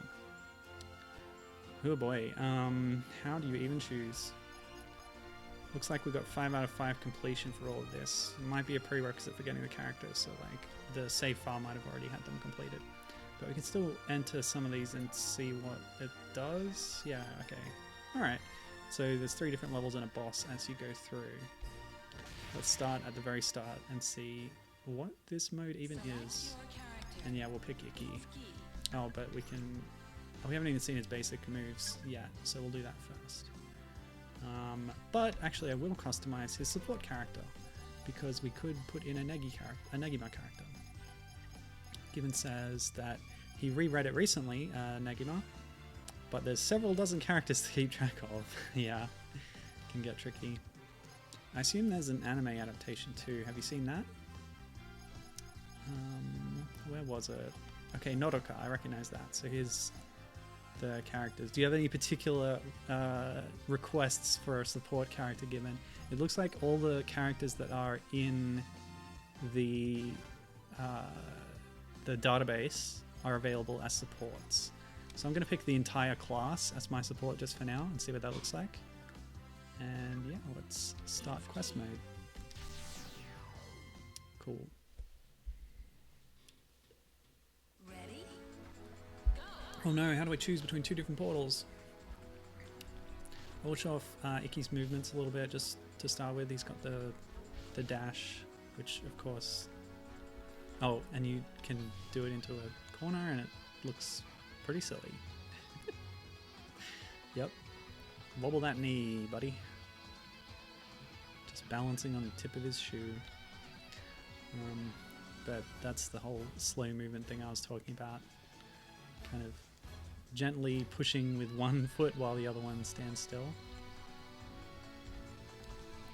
Oh boy, how do you even choose? Looks like we got 5 out of 5 completion for all of this. It might be a prerequisite for getting the characters, so like the save file might have already had them completed. But we can still enter some of these and see what it does. Yeah, okay. Alright, so there's 3 different levels and a boss as you go through. Let's start at the very start and see what this mode even is. And yeah, we'll pick Iki. Oh, but we can... Oh, we haven't even seen his basic moves yet, so we'll do that first. But actually I will customize his support character. because we could put in a Negima character. Given says that he reread it recently, Negima, but there's several dozen characters to keep track of. Yeah, can get tricky. I assume there's an anime adaptation too. Have you seen that? Where was it? Okay, Nodoka, I recognize that. So here's the characters. Do you have any particular requests for a support character given? It looks like all the characters that are in the database are available as supports. So I'm going to pick the entire class as my support just for now and see what that looks like. And yeah, let's start quest mode. Cool. Ready? Oh no, how do I choose between two different portals? I'll show off Ikki's movements a little bit just to start with. He's got the dash, which of course... Oh, and you can do it into a corner and it looks pretty silly. Yep. Wobble that knee, buddy. Just balancing on the tip of his shoe. But that's the whole slow movement thing I was talking about. Kind of gently pushing with one foot while the other one stands still.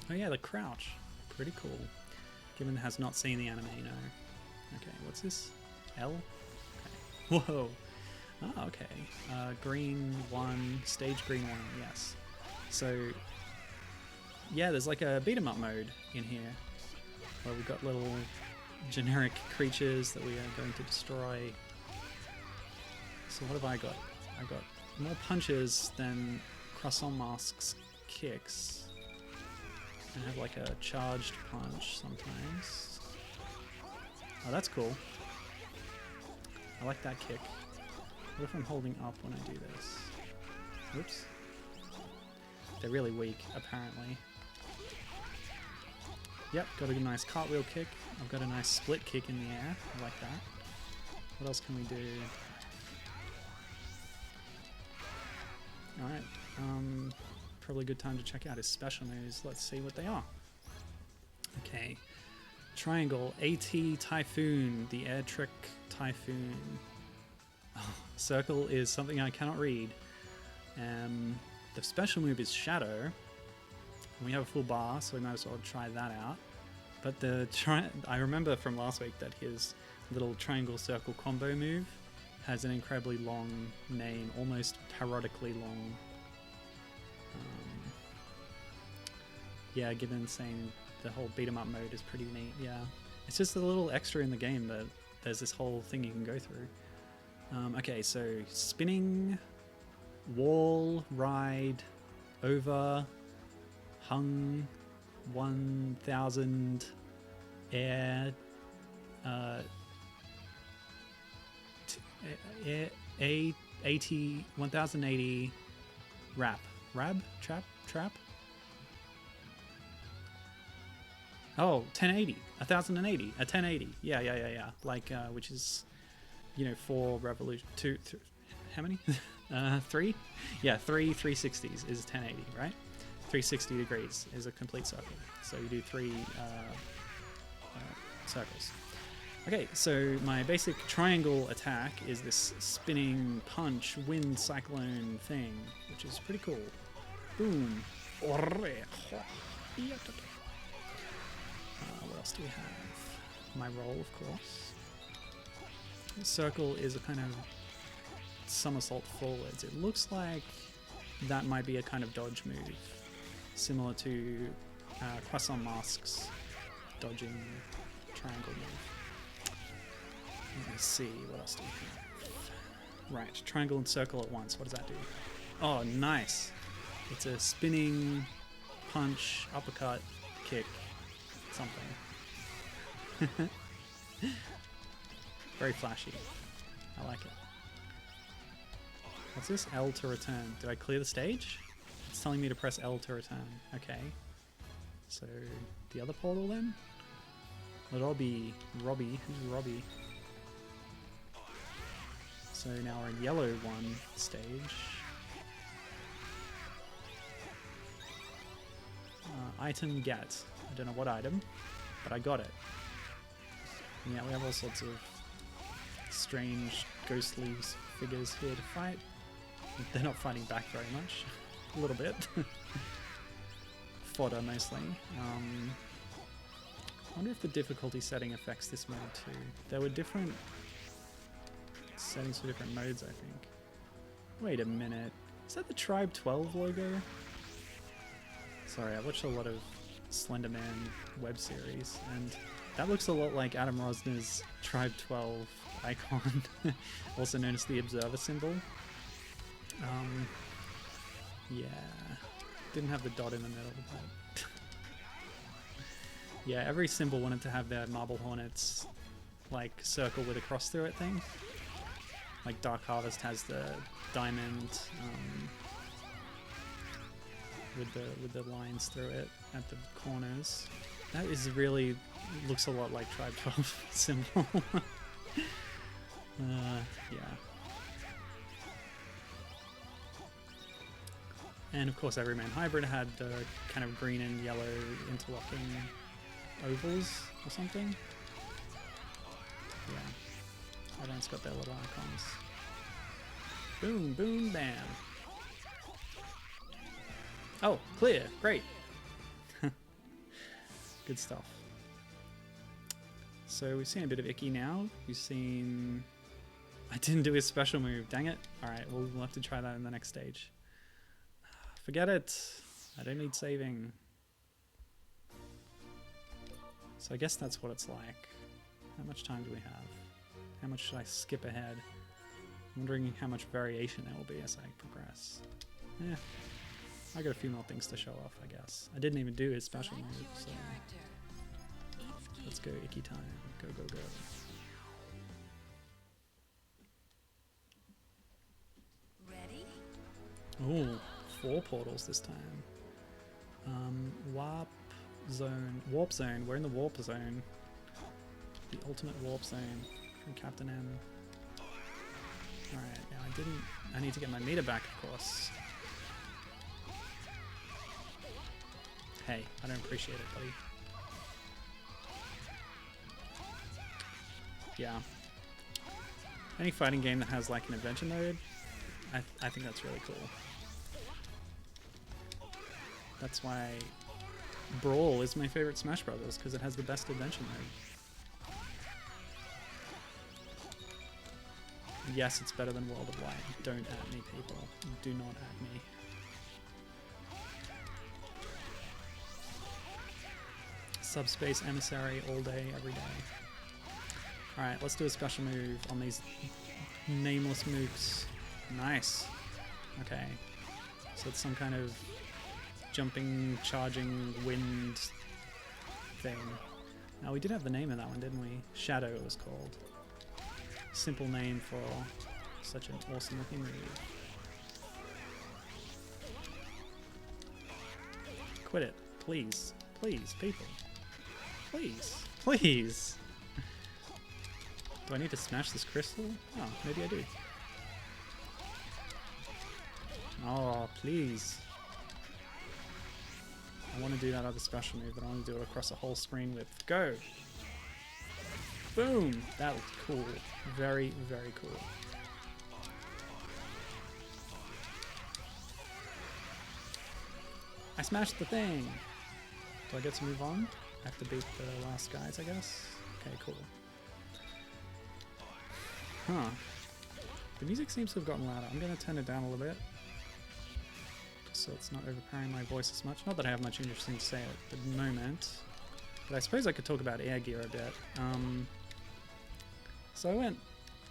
Oh yeah, the crouch. Pretty cool. Given has not seen the anime, no. Okay, what's this? L? Okay. Whoa! Oh, okay. Green 1, stage green 1, yes. So, yeah, there's like a beat 'em up mode in here, where we've got little generic creatures that we are going to destroy. So what have I got? I've got more punches than Croissant Mask's kicks. I have like a charged punch sometimes. Oh, that's cool. I like that kick. What if I'm holding up when I do this? Oops. They're really weak, apparently. Yep, got a nice cartwheel kick. I've got a nice split kick in the air. I like that. What else can we do? Alright. Probably a good time to check out his special moves. Let's see what they are. Okay. Triangle, AT Typhoon, the air trick Typhoon. Oh, circle is something I cannot read. The special move is Shadow. And we have a full bar, so we might as well try that out. But I remember from last week that his little triangle circle combo move has an incredibly long name, almost parodically long. Yeah, given saying the whole beat 'em up mode is pretty neat. Yeah, it's just a little extra in the game that there's this whole thing you can go through. Okay, so spinning, wall, ride, over, hung, 1000, air, 80, 1080, rap, trap. Oh, 1080, 1080, a 1080. Yeah. Like, which is, 4 revolution, how many? 3? Yeah, 3 360s is 1080, right? 360 degrees is a complete circle. So you do 3 circles. Okay, so my basic triangle attack is this spinning punch wind cyclone thing, which is pretty cool. Boom. What else do we have? My roll, of course. Circle is a kind of somersault forwards. It looks like that might be a kind of dodge move, similar to Croissant Mask's dodging triangle move. Let me see, what else do we have? Right, triangle and circle at once. What does that do? Oh, nice. It's a spinning punch, uppercut, kick, something. Very flashy. I like it. What's this? L to return. Did I clear the stage? It's telling me to press L to return. Okay. So, the other portal then? Robbie. Who's Robbie? So now we're in yellow 1 stage. Item get. I don't know what item. but I got it. And yeah, we have all sorts of strange, ghostly figures here to fight. They're not fighting back very much. A little bit. Fodder mostly. I wonder if the difficulty setting affects this mode too. There were different settings for different modes, I think. Wait a minute. Is that the Tribe 12 logo? Sorry, I watched a lot of Slenderman web series, and that looks a lot like Adam Rosner's Tribe 12 icon, also known as the Observer symbol. Yeah, didn't have the dot in the middle, but yeah, every symbol wanted to have their Marble Hornets like circle with a cross through it thing. Like Dark Harvest has the diamond with the lines through it at the corners. That is really looks a lot like Tribe 12 symbol. Yeah. And of course, Everyman Hybrid had the kind of green and yellow interlocking ovals or something. Yeah. Everyone's got their little icons. Boom, boom, bam. Oh, clear. Great. Good stuff. So we've seen a bit of Icky now. We've seen... I didn't do his special move. Dang it. Alright, we'll have to try that in the next stage. Forget it. I don't need saving. So I guess that's what it's like. How much time do we have? How much should I skip ahead? I'm wondering how much variation there will be as I progress. Yeah. I got a few more things to show off, I guess. I didn't even do his special move, so... Let's go Icky time. Go, go, go. Ready? Ooh, 4 portals this time. Warp zone. Warp zone. We're in the warp zone. The ultimate warp zone from Captain M. Alright, now I need to get my meter back, of course. Hey, I don't appreciate it, buddy. Yeah. Any fighting game that has like an adventure mode, I think that's really cool. That's why Brawl is my favorite Smash Brothers, because it has the best adventure mode. Yes, it's better than World of Light. Don't at me, people. Do not at me. Subspace Emissary all day, every day. Alright, let's do a special move on these nameless mooks. Nice. Okay. So it's some kind of jumping, charging, wind thing. Now, we did have the name of that one, didn't we? Shadow it was called. Simple name for such an awesome looking move. Quit it. Please. Please, people. Please. Please. Do I need to smash this crystal? Oh, maybe I do. Oh, please. I want to do that other special move, but I want to do it across a whole screen with go. Boom! That looks cool. Very, very cool. I smashed the thing! Do I get to move on? I have to beat the last guys, I guess? Okay, cool. Huh. The music seems to have gotten louder. I'm going to turn it down a little bit, so it's not overpowering my voice as much. Not that I have much interesting to say at the moment, but I suppose I could talk about air gear a bit. So I went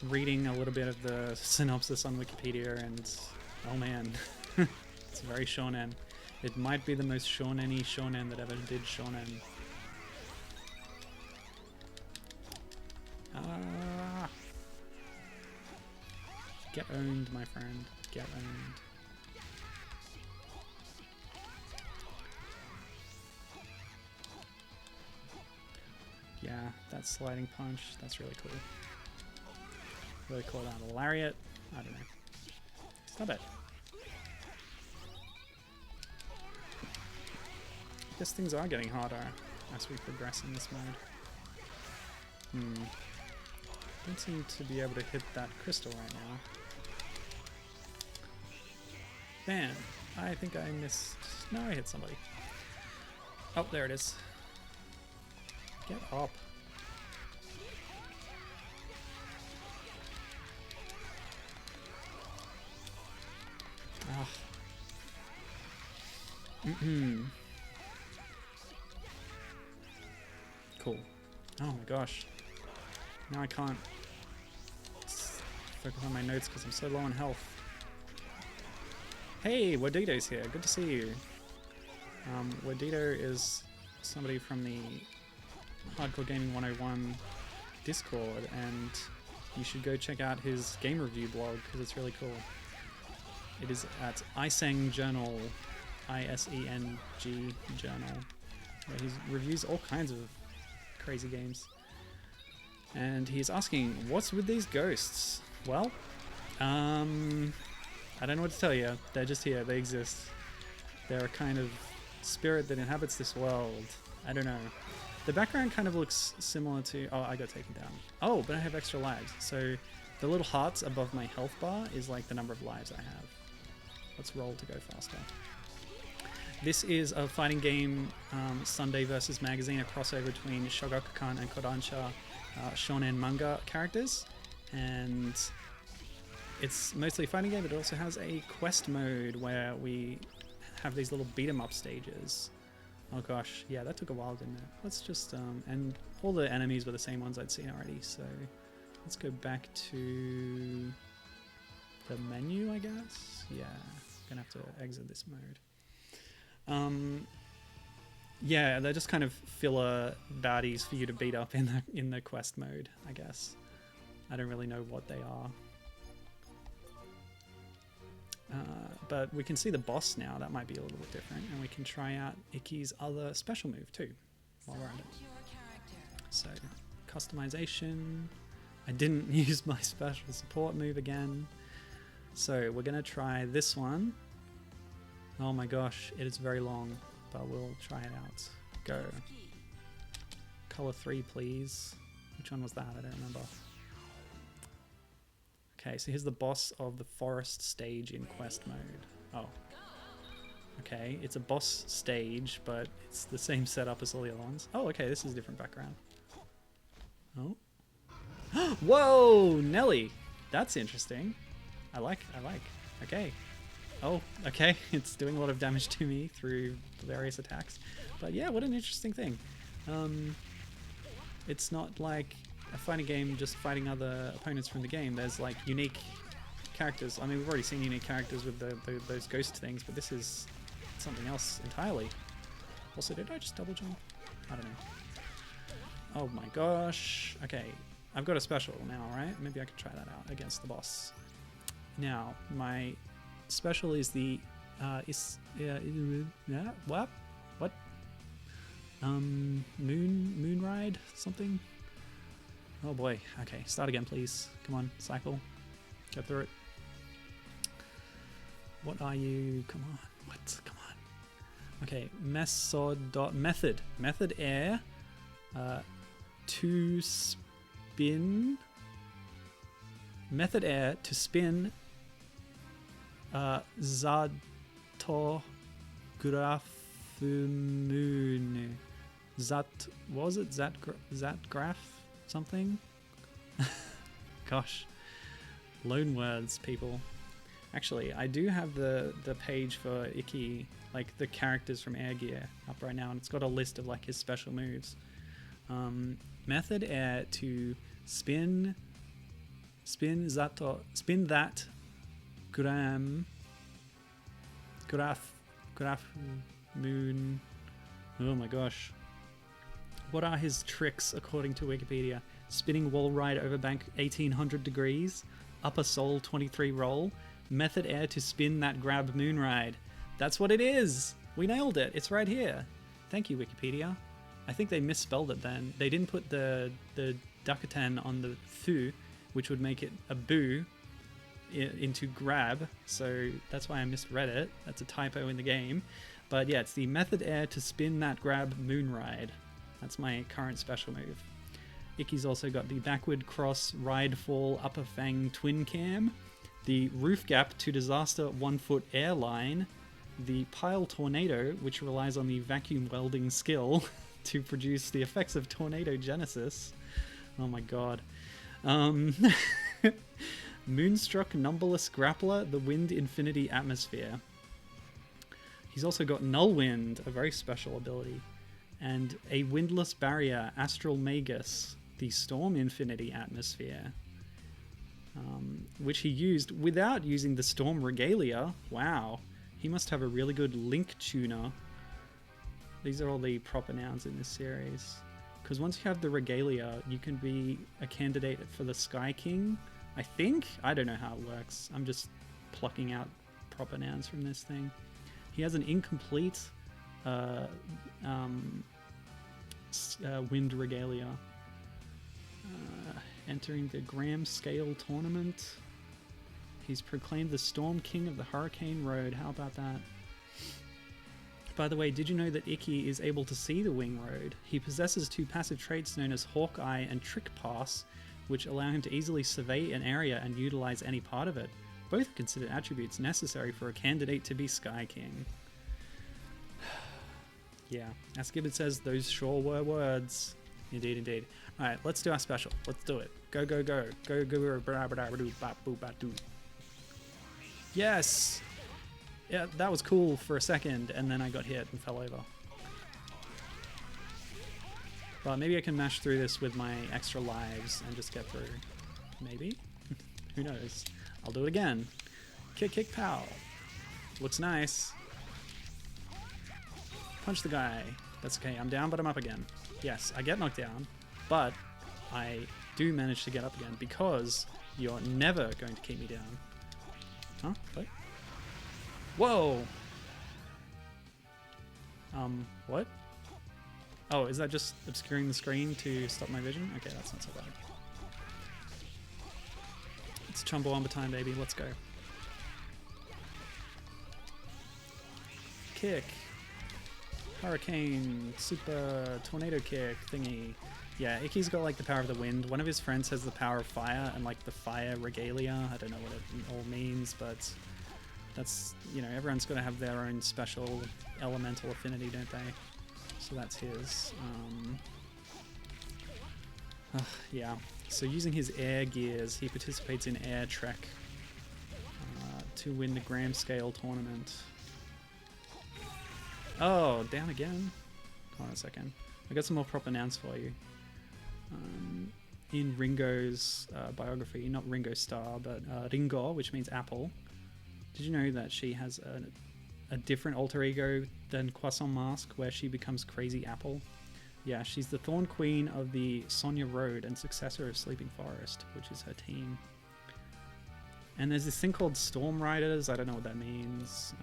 reading a little bit of the synopsis on Wikipedia, and oh man, it's very shonen. It might be the most shonen-y shonen that ever did shonen. Get owned, my friend. Get owned. Yeah, that sliding punch, that's really cool. Really call out a lariat. I don't know. Stop it. I guess things are getting harder. as we progress in this mode. Don't seem to be able to hit that crystal right now. Man, I think I missed... No, I hit somebody. Oh, there it is. Get up. Ah. Cool. Oh my gosh. Now I can't focus on my notes because I'm so low on health. Hey, Wadito's here. Good to see you. Wadito is somebody from the Hardcore Gaming 101 Discord, and you should go check out his game review blog because it's really cool. It is at Iseng Journal, ISENG Journal, where he reviews all kinds of crazy games. And he's asking, what's with these ghosts? Well, I don't know what to tell you. They're just here. They exist. They're a kind of spirit that inhabits this world. I don't know. The background kind of looks similar to... Oh, I got taken down. Oh, but I have extra lives. So the little hearts above my health bar is like the number of lives I have. Let's roll to go faster. This is a fighting game, Sunday versus Magazine, a crossover between Shogakukan and Kodansha Shonen manga characters. And it's mostly a fighting game, but it also has a quest mode where we have these little beat-em-up stages. Oh gosh, yeah, that took a while, didn't it? Let's just, and all the enemies were the same ones I'd seen already, so let's go back to the menu, I guess? Yeah, gonna have to exit this mode. Yeah, they're just kind of filler baddies for you to beat up in the quest mode, I guess. I don't really know what they are. But we can see the boss now. That might be a little bit different. And we can try out Ikki's other special move too, while we're at it. So, customization. I didn't use my special support move again. So, we're going to try this one. Oh my gosh, it is very long, but we'll try it out. Go. Color 3, please. Which one was that? I don't remember. Okay, so here's the boss of the forest stage in quest mode. Oh. Okay, it's a boss stage, but it's the same setup as all the other ones. Oh, okay, this is a different background. Oh. Whoa, Nelly! That's interesting. I like. Okay. Oh, okay, it's doing a lot of damage to me through various attacks. But yeah, what an interesting thing. It's not like a fighting game just fighting other opponents from the game. There's like unique characters. I mean, we've already seen unique characters with those ghost things, but this is something else entirely. Also, did I just double jump? I don't know. Oh my gosh. Okay, I've got a special now, right? Maybe I could try that out against the boss. Now, my special is the what? Moon ride something. Oh boy. Okay, start again, please. Come on, cycle. Go through it. What are you? Come on. What? Come on. Okay, method air. To spin. Method air to spin. Zato grafmoon. What was it? Zat graph something? Gosh. Loan words, people. Actually, I do have the page for Ikki, like the characters from Air Gear up right now, and it's got a list of like his special moves. Method air to spin that graph moon. Oh my gosh. What are his tricks according to Wikipedia? Spinning wall ride over bank 1800 degrees, upper soul 23 roll, method air to spin that grab moon ride. That's what it is. We nailed it. It's right here. Thank you, Wikipedia. I think they misspelled it then. They didn't put the Daikessen on the thu, which would make it a boo into grab, so that's why I misread it. That's a typo in the game. But yeah, it's the method air to spin that grab moon ride. That's my current special move. Icky's also got the backward cross, ride fall, upper fang twin cam, the roof gap to disaster 1 foot airline, the pile tornado, which relies on the vacuum welding skill to produce the effects of tornado genesis. Oh my god. Moonstruck numberless grappler, the wind infinity atmosphere. He's also got null wind, a very special ability, and a windless barrier, astral magus, the storm infinity atmosphere, which he used without using the storm regalia. Wow, he must have a really good link tuner. These are all the proper nouns in this series, because once you have the regalia, you can be a candidate for the Sky King, I think. I don't know how it works. I'm just plucking out proper nouns from this thing. He has an incomplete wind regalia. Entering the Gram Scale Tournament. He's proclaimed the Storm King of the Hurricane Road. How about that? By the way, did you know that Icky is able to see the Wing Road? He possesses 2 passive traits known as Hawkeye and Trick Pass, which allow him to easily survey an area and utilize any part of it. Both are considered attributes necessary for a candidate to be Sky King. Yeah, as Gibbon says, those sure were words. Indeed, indeed. Alright, let's do our special. Let's do it. Go, go, go. Go, go, go. Bra, bra, bra, ba, boo, ba, doo. Yes! Yeah, that was cool for a second, and then I got hit and fell over. But maybe I can mash through this with my extra lives and just get through. Maybe? Who knows? I'll do it again. Kick, kick, pow. Looks nice. Punch the guy. That's okay. I'm down, but I'm up again. Yes, I get knocked down, but I do manage to get up again because you're never going to keep me down. Huh? What? Whoa! What? Oh, is that just obscuring the screen to stop my vision? Okay, that's not so bad. It's Chumbawamba time, baby. Let's go. Kick. Hurricane, super tornado kick thingy. Yeah, Icky's got like the power of the wind. One of his friends has the power of fire and like the fire regalia. I don't know what it all means, but that's, you know, everyone's got to have their own special elemental affinity, don't they? So that's his. Yeah, so using his air gears, he participates in Air Trek to win the Gram Scale Tournament. Oh, down again. Hold on a second. I got some more proper nouns for you. In Ringo's biography, not Ringo Starr, but Ringo, which means apple. Did you know that she has a different alter ego than Croissant Mask, where she becomes Crazy Apple? Yeah, she's the Thorn Queen of the Sonya Road and successor of Sleeping Forest, which is her team. And there's this thing called Storm Riders. I don't know what that means.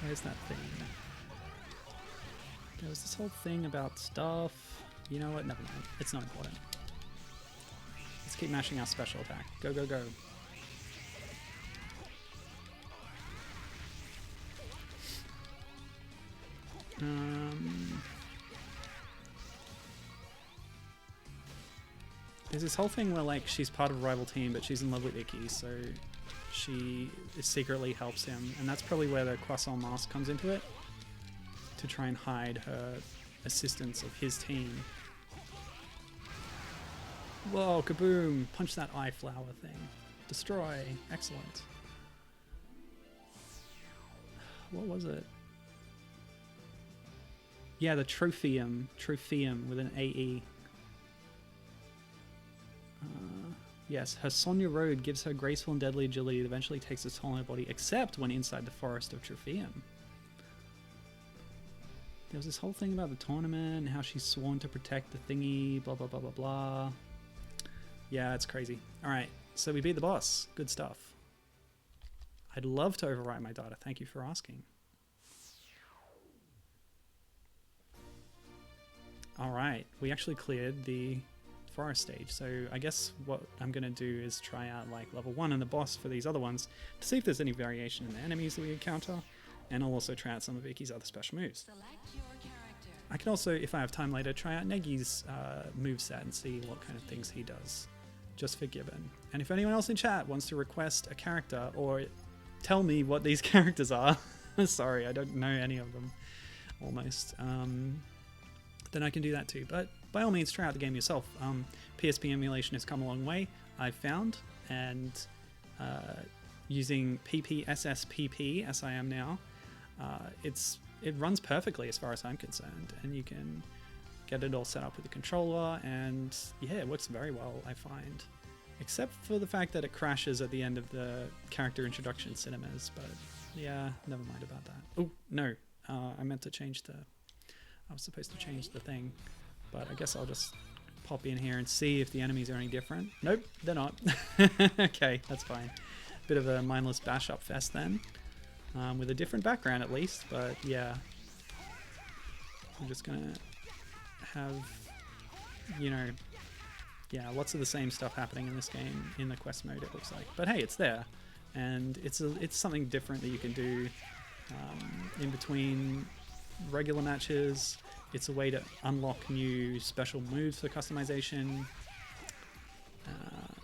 Where's that thing? There was this whole thing about stuff. You know what? Never mind. It's not important. Let's keep mashing our special attack. Go, go, go. There's this whole thing where like she's part of a rival team, but she's in love with Icky, so she secretly helps him, and that's probably where the Croissant Mask comes into it, to try and hide her assistance of his team. Whoa, kaboom! Punch that eye flower thing. Destroy. Excellent. What was it? Yeah, the Trophium. Trophium with an AE. Yes, her Sonya Road gives her graceful and deadly agility that eventually takes its toll on her body, except when inside the forest of Trophium. There was this whole thing about the tournament and how she's sworn to protect the thingy, blah, blah, blah, blah, blah. Yeah, it's crazy. Alright, so we beat the boss. Good stuff. I'd love to overwrite my data. Thank you for asking. Alright, we actually cleared the forest stage, so I guess what I'm going to do is try out like level 1 and the boss for these other ones to see if there's any variation in the enemies that we encounter, and I'll also try out some of Icky's other special moves. Select your character. I can also, if I have time later, try out Negi's moveset and see what kind of things he does, just for Gibbon. And if anyone else in chat wants to request a character or tell me what these characters are, sorry, I don't know any of them, almost, then I can do that too. But by all means, try out the game yourself. PSP emulation has come a long way, I've found, and using PPSSPP, as I am now, it runs perfectly as far as I'm concerned, and you can get it all set up with the controller, and yeah, it works very well, I find. Except for the fact that it crashes at the end of the character introduction cinemas, but yeah, never mind about that. Oh, no, I meant to change I was supposed to change the thing, but I guess I'll just pop in here and see if the enemies are any different. Nope, they're not. Okay, that's fine. Bit of a mindless bash up fest then. With a different background at least, but yeah. I'm just gonna have, you know, yeah, lots of the same stuff happening in this game in the quest mode, it looks like. But hey, it's there, and it's something different that you can do in between regular matches. It's a way to unlock new special moves for customization,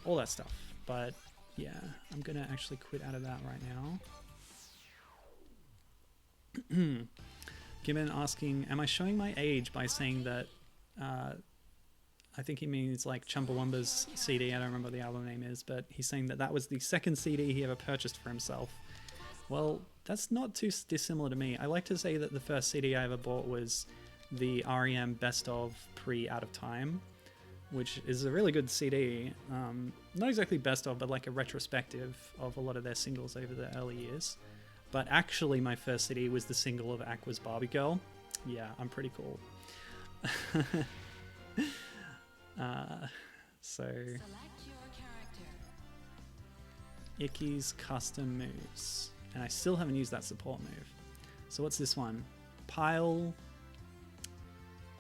all that stuff. But yeah, I'm gonna actually quit out of that right now. Gibbon asking, am I showing my age by saying that I think he means like Chumbawamba's CD, I don't remember what the album name is, but he's saying that was the second CD he ever purchased for himself. Well, that's not too dissimilar to me. I like to say that the first CD I ever bought was the REM Best of Pre Out of Time, which is a really good CD. Not exactly best of, but like a retrospective of a lot of their singles over the early years. But actually, my first CD was the single of Aqua's Barbie Girl. Yeah, I'm pretty cool. So, Icky's custom moves. And I still haven't used that support move. So what's this one? Pile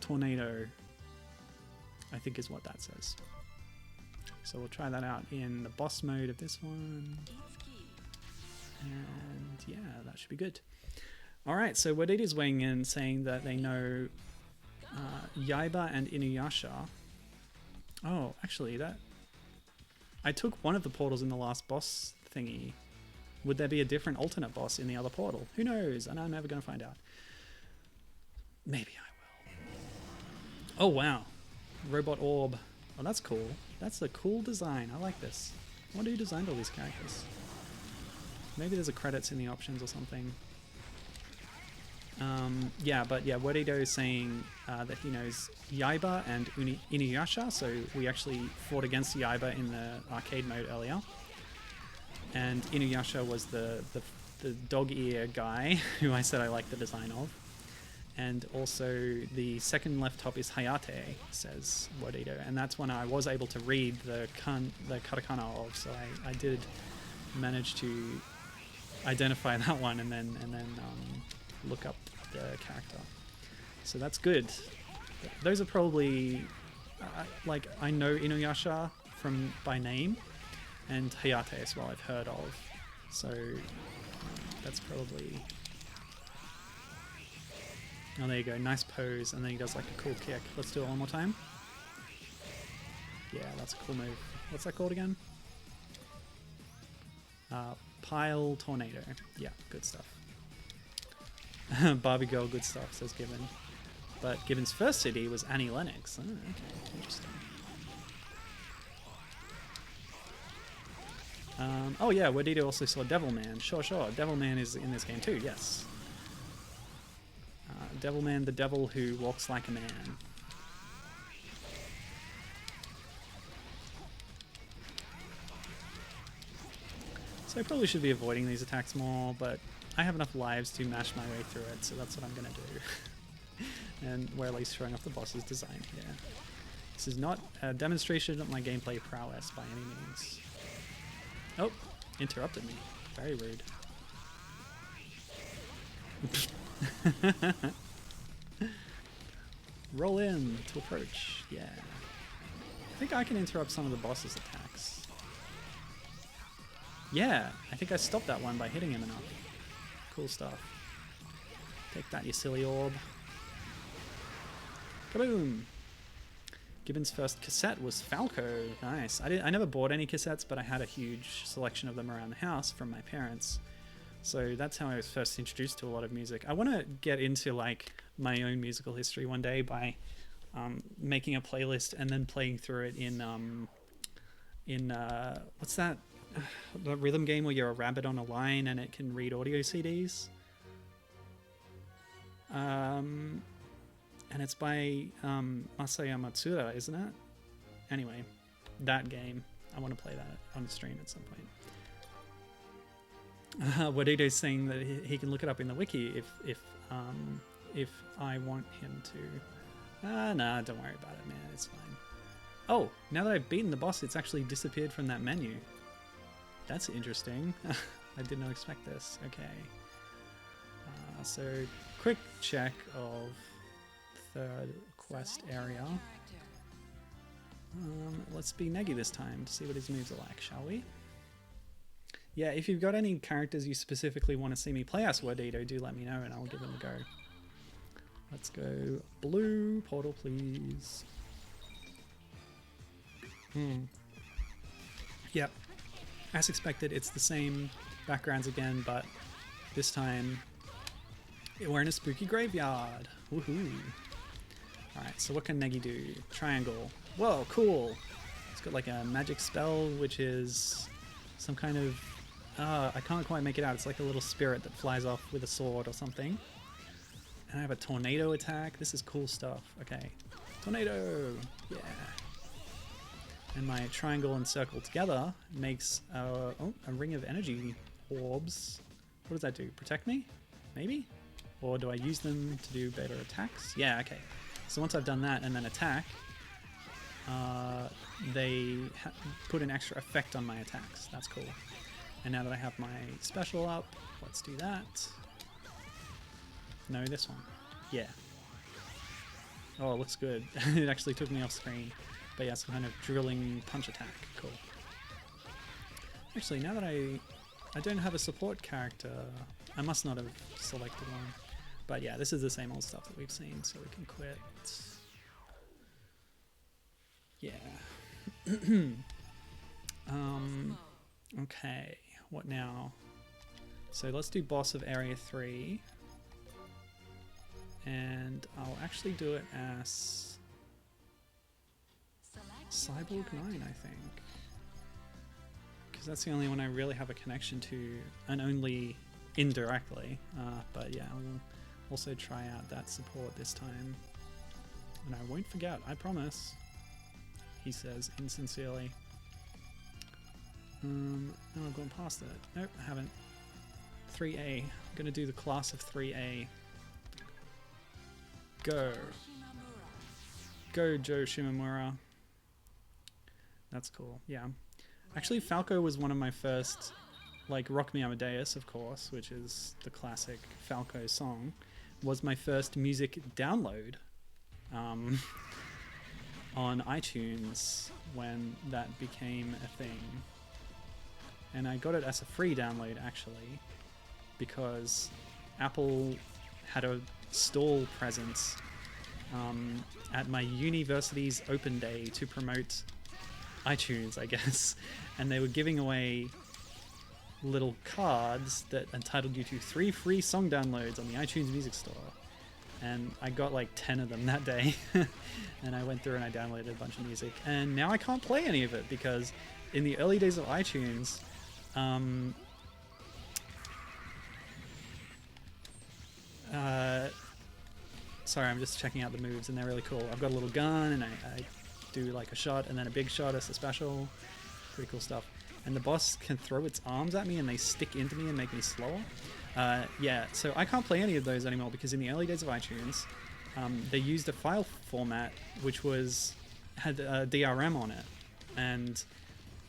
Tornado, I think is what that says. So we'll try that out in the boss mode of this one. And yeah, that should be good. Alright, so Wadid is weighing in saying that they know Yaiba and Inuyasha. Oh, actually, I took one of the portals in the last boss thingy. Would there be a different alternate boss in the other portal? Who knows? And I'm never going to find out. Maybe I will. Oh, wow. Robot Orb. Oh, that's cool. That's a cool design. I like this. I wonder who designed all these characters. Maybe there's a credits in the options or something. Yeah, but yeah, Worido is saying that he knows Yaiba and Inuyasha, so we actually fought against Yaiba in the arcade mode earlier. And Inuyasha was the dog ear guy, who I said I like the design of. And also the second left top is Hayate, says Worido, and that's when I was able to read the katakana of, so I did manage to identify that one and then look up the character. So that's good. Those are probably like I know Inuyasha by name, and Hayate as well I've heard of. So that's probably. Oh, there you go. Nice pose, and then he does like a cool kick. Let's do it one more time. Yeah, that's a cool move. What's that called again? Pile Tornado. Yeah, good stuff. Barbie Girl, good stuff, says Gibbon. But Gibbon's first CD was Annie Lennox. Oh, okay, interesting. Oh yeah, Wadida also saw Devilman. Sure. Devilman is in this game too, yes. Devilman, the devil who walks like a man. So I probably should be avoiding these attacks more, but I have enough lives to mash my way through it, so that's what I'm going to do. And we're at least showing off the boss's design here. This is not a demonstration of my gameplay prowess by any means. Oh, interrupted me. Very rude. Roll in to approach. Yeah. I think I can interrupt some of the boss's attacks. Yeah, I think I stopped that one by hitting him enough. Cool stuff. Take that, you silly orb. Kaboom! Gibbon's first cassette was Falco. Nice. I never bought any cassettes, but I had a huge selection of them around the house from my parents. So that's how I was first introduced to a lot of music. I want to get into like my own musical history one day by making a playlist and then playing through it in what's that? The rhythm game where you're a rabbit on a line and it can read audio CDs. And it's by Masaya Matsuda, isn't it? Anyway, that game. I want to play that on stream at some point. Wadito's saying that he can look it up in the wiki if I want him to. Nah, don't worry about it, man. It's fine. Oh, now that I've beaten the boss, it's actually disappeared from that menu. That's interesting. I did not expect this. Okay. So, quick check of third quest area. Let's be Negi this time to see what his moves are like, shall we? Yeah, if you've got any characters you specifically want to see me play as Wadito, do let me know and I'll give them a go. Let's go blue portal, please. Yep. As expected, it's the same backgrounds again, but this time we're in a spooky graveyard. Woohoo! Alright, so what can Negi do? Triangle. Whoa, cool! It's got like a magic spell, which is some kind of... I can't quite make it out. It's like a little spirit that flies off with a sword or something. And I have a tornado attack. This is cool stuff. Okay. Tornado! Yeah. And my triangle and circle together makes a ring of energy orbs. What does that do? Protect me? Maybe? Or do I use them to do better attacks? Yeah, okay. So once I've done that and then attack, they put an extra effect on my attacks. That's cool. And now that I have my special up, let's do that. No, this one. Yeah. Oh, it looks good. It actually took me off screen. But yeah, some kind of drilling punch attack. Cool. Actually, now that I don't have a support character, I must not have selected one. But yeah, this is the same old stuff that we've seen, so we can quit. Yeah. Okay, what now? So let's do boss of area 3. And I'll actually do it as Cyborg 9, I think. Because that's the only one I really have a connection to, and only indirectly. But yeah, we'll also try out that support this time. And I won't forget, I promise. He says insincerely. No, I've gone past it. Nope, I haven't. 3A. I'm going to do the class of 3A. Go. Go, Joe Shimamura. That's cool, yeah. Actually, Falco was one of my first, like, Rock Me Amadeus, of course, which is the classic Falco song, was my first music download on iTunes when that became a thing. And I got it as a free download, actually, because Apple had a stall presence at my university's open day to promote iTunes, I guess, and they were giving away little cards that entitled you to 3 free song downloads on the iTunes Music Store, and I got like 10 of them that day. And I went through and I downloaded a bunch of music, and now I can't play any of it because in the early days of iTunes, sorry, I'm just checking out the moves and they're really cool. I've got a little gun and I do like a shot and then a big shot as a special. Pretty cool stuff. And the boss can throw its arms at me and they stick into me and make me slower. Yeah, so I can't play any of those anymore because in the early days of iTunes, they used a file format which had a DRM on it. And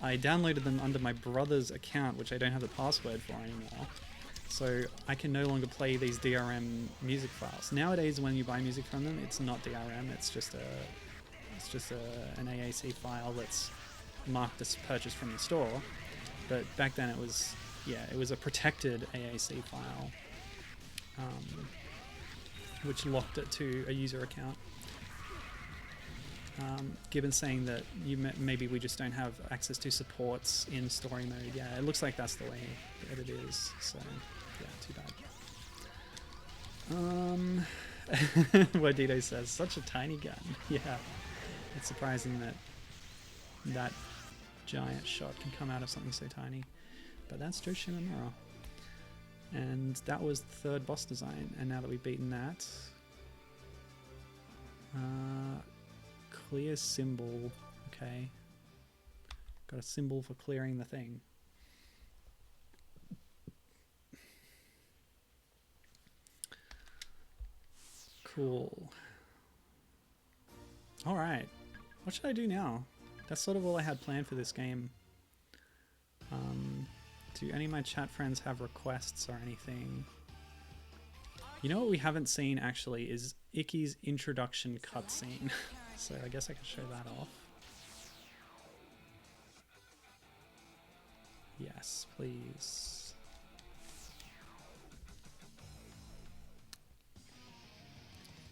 I downloaded them under my brother's account, which I don't have the password for anymore. So I can no longer play these DRM music files. Nowadays, when you buy music from them, it's not DRM. It's just an AAC file that's marked as purchased from the store. But back then, it was a protected AAC file, which locked it to a user account. Gibbon saying that maybe we just don't have access to supports in story mode. Yeah, it looks like that's the way that it is. So, yeah, too bad. Wadito says, such a tiny gun. Yeah, it's surprising that that giant shot can come out of something so tiny. But that's Joe Shimamura. And that was the third boss design. And now that we've beaten that, clear symbol. Okay, got a symbol for clearing the thing. Cool. All right, what should I do now? That's sort of all I had planned for this game. Do any of my chat friends have requests or anything? You know what we haven't seen actually is Ikki's introduction cutscene. So I guess I can show that off. Yes, please.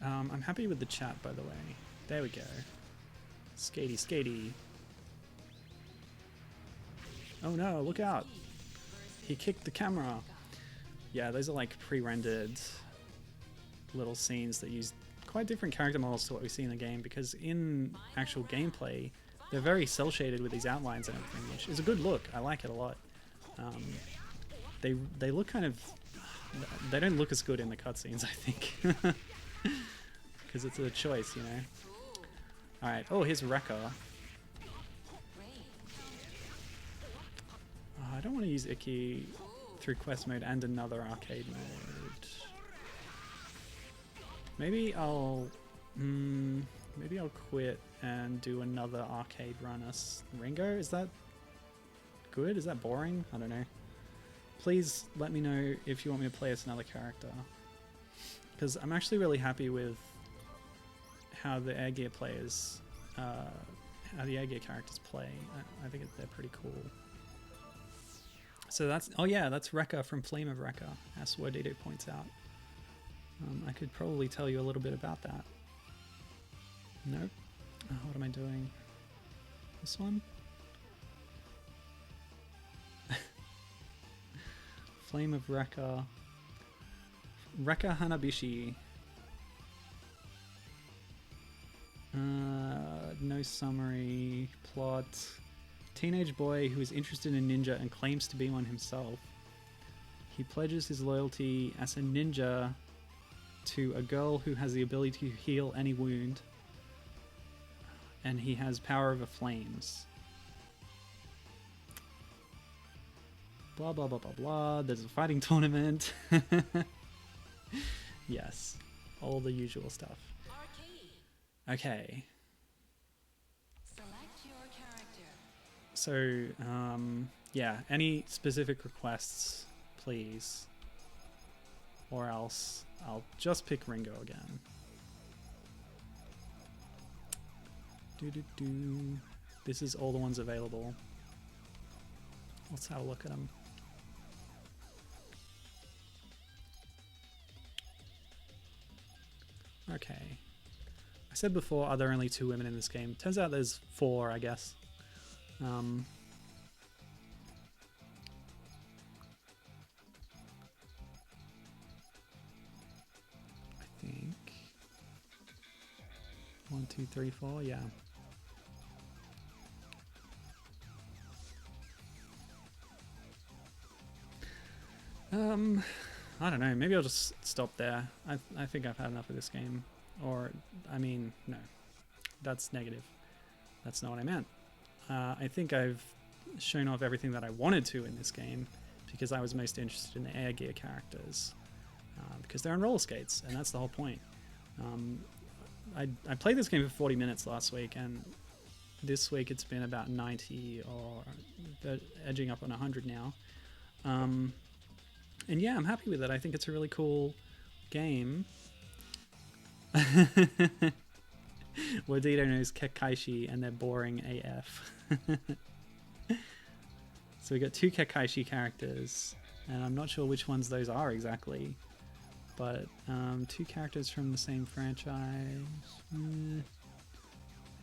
I'm happy with the chat, by the way. There we go. Skatey, skatey. Oh no, look out. He kicked the camera. Yeah, those are like pre-rendered little scenes that use quite different character models to what we see in the game, because in actual gameplay, they're very cel-shaded with these outlines and everything, which is a good look. I like it a lot. They look kind of... They don't look as good in the cutscenes, I think. Because it's a choice, you know? Alright, oh, here's Rekka. I don't want to use Ikki through quest mode and another arcade mode. Maybe I'll quit and do another arcade run as Ringo. Is that good? Is that boring? I don't know. Please let me know if you want me to play as another character, because I'm actually really happy with how the Air Gear players, how the Air Gear characters play. I think they're pretty cool. So that's, oh yeah, that's Rekka from Flame of Rekka, as Wadito points out. I could probably tell you a little bit about that. Nope. What am I doing? This one? Flame of Rekka. Rekka Hanabishi. No summary. Plot. Teenage boy who is interested in ninja and claims to be one himself. He pledges his loyalty as a ninja to a girl who has the ability to heal any wound, and he has power over flames. Blah blah blah blah blah. There's a fighting tournament. Yes, all the usual stuff. Okay. Select your character. So, yeah, any specific requests, please. Or else I'll just pick Ringo again. Doo-doo-doo. This is all the ones available. Let's have a look at them. Okay. I said before, are there only 2 women in this game? Turns out there's 4, I guess. I think 1, 2, 3, 4, yeah. I don't know, maybe I'll just stop there. I think I've had enough of this game. Or, I mean, no. That's negative. That's not what I meant. I think I've shown off everything that I wanted to in this game, because I was most interested in the Air Gear characters. Because they're on roller skates, and that's the whole point. I played this game for 40 minutes last week, and this week it's been about 90 or edging up on 100 now. And yeah, I'm happy with it. I think it's a really cool game. Wadito knows Kekkaishi, and they're boring AF. So we got 2 Kekkaishi characters, and I'm not sure which ones those are exactly. But 2 characters from the same franchise.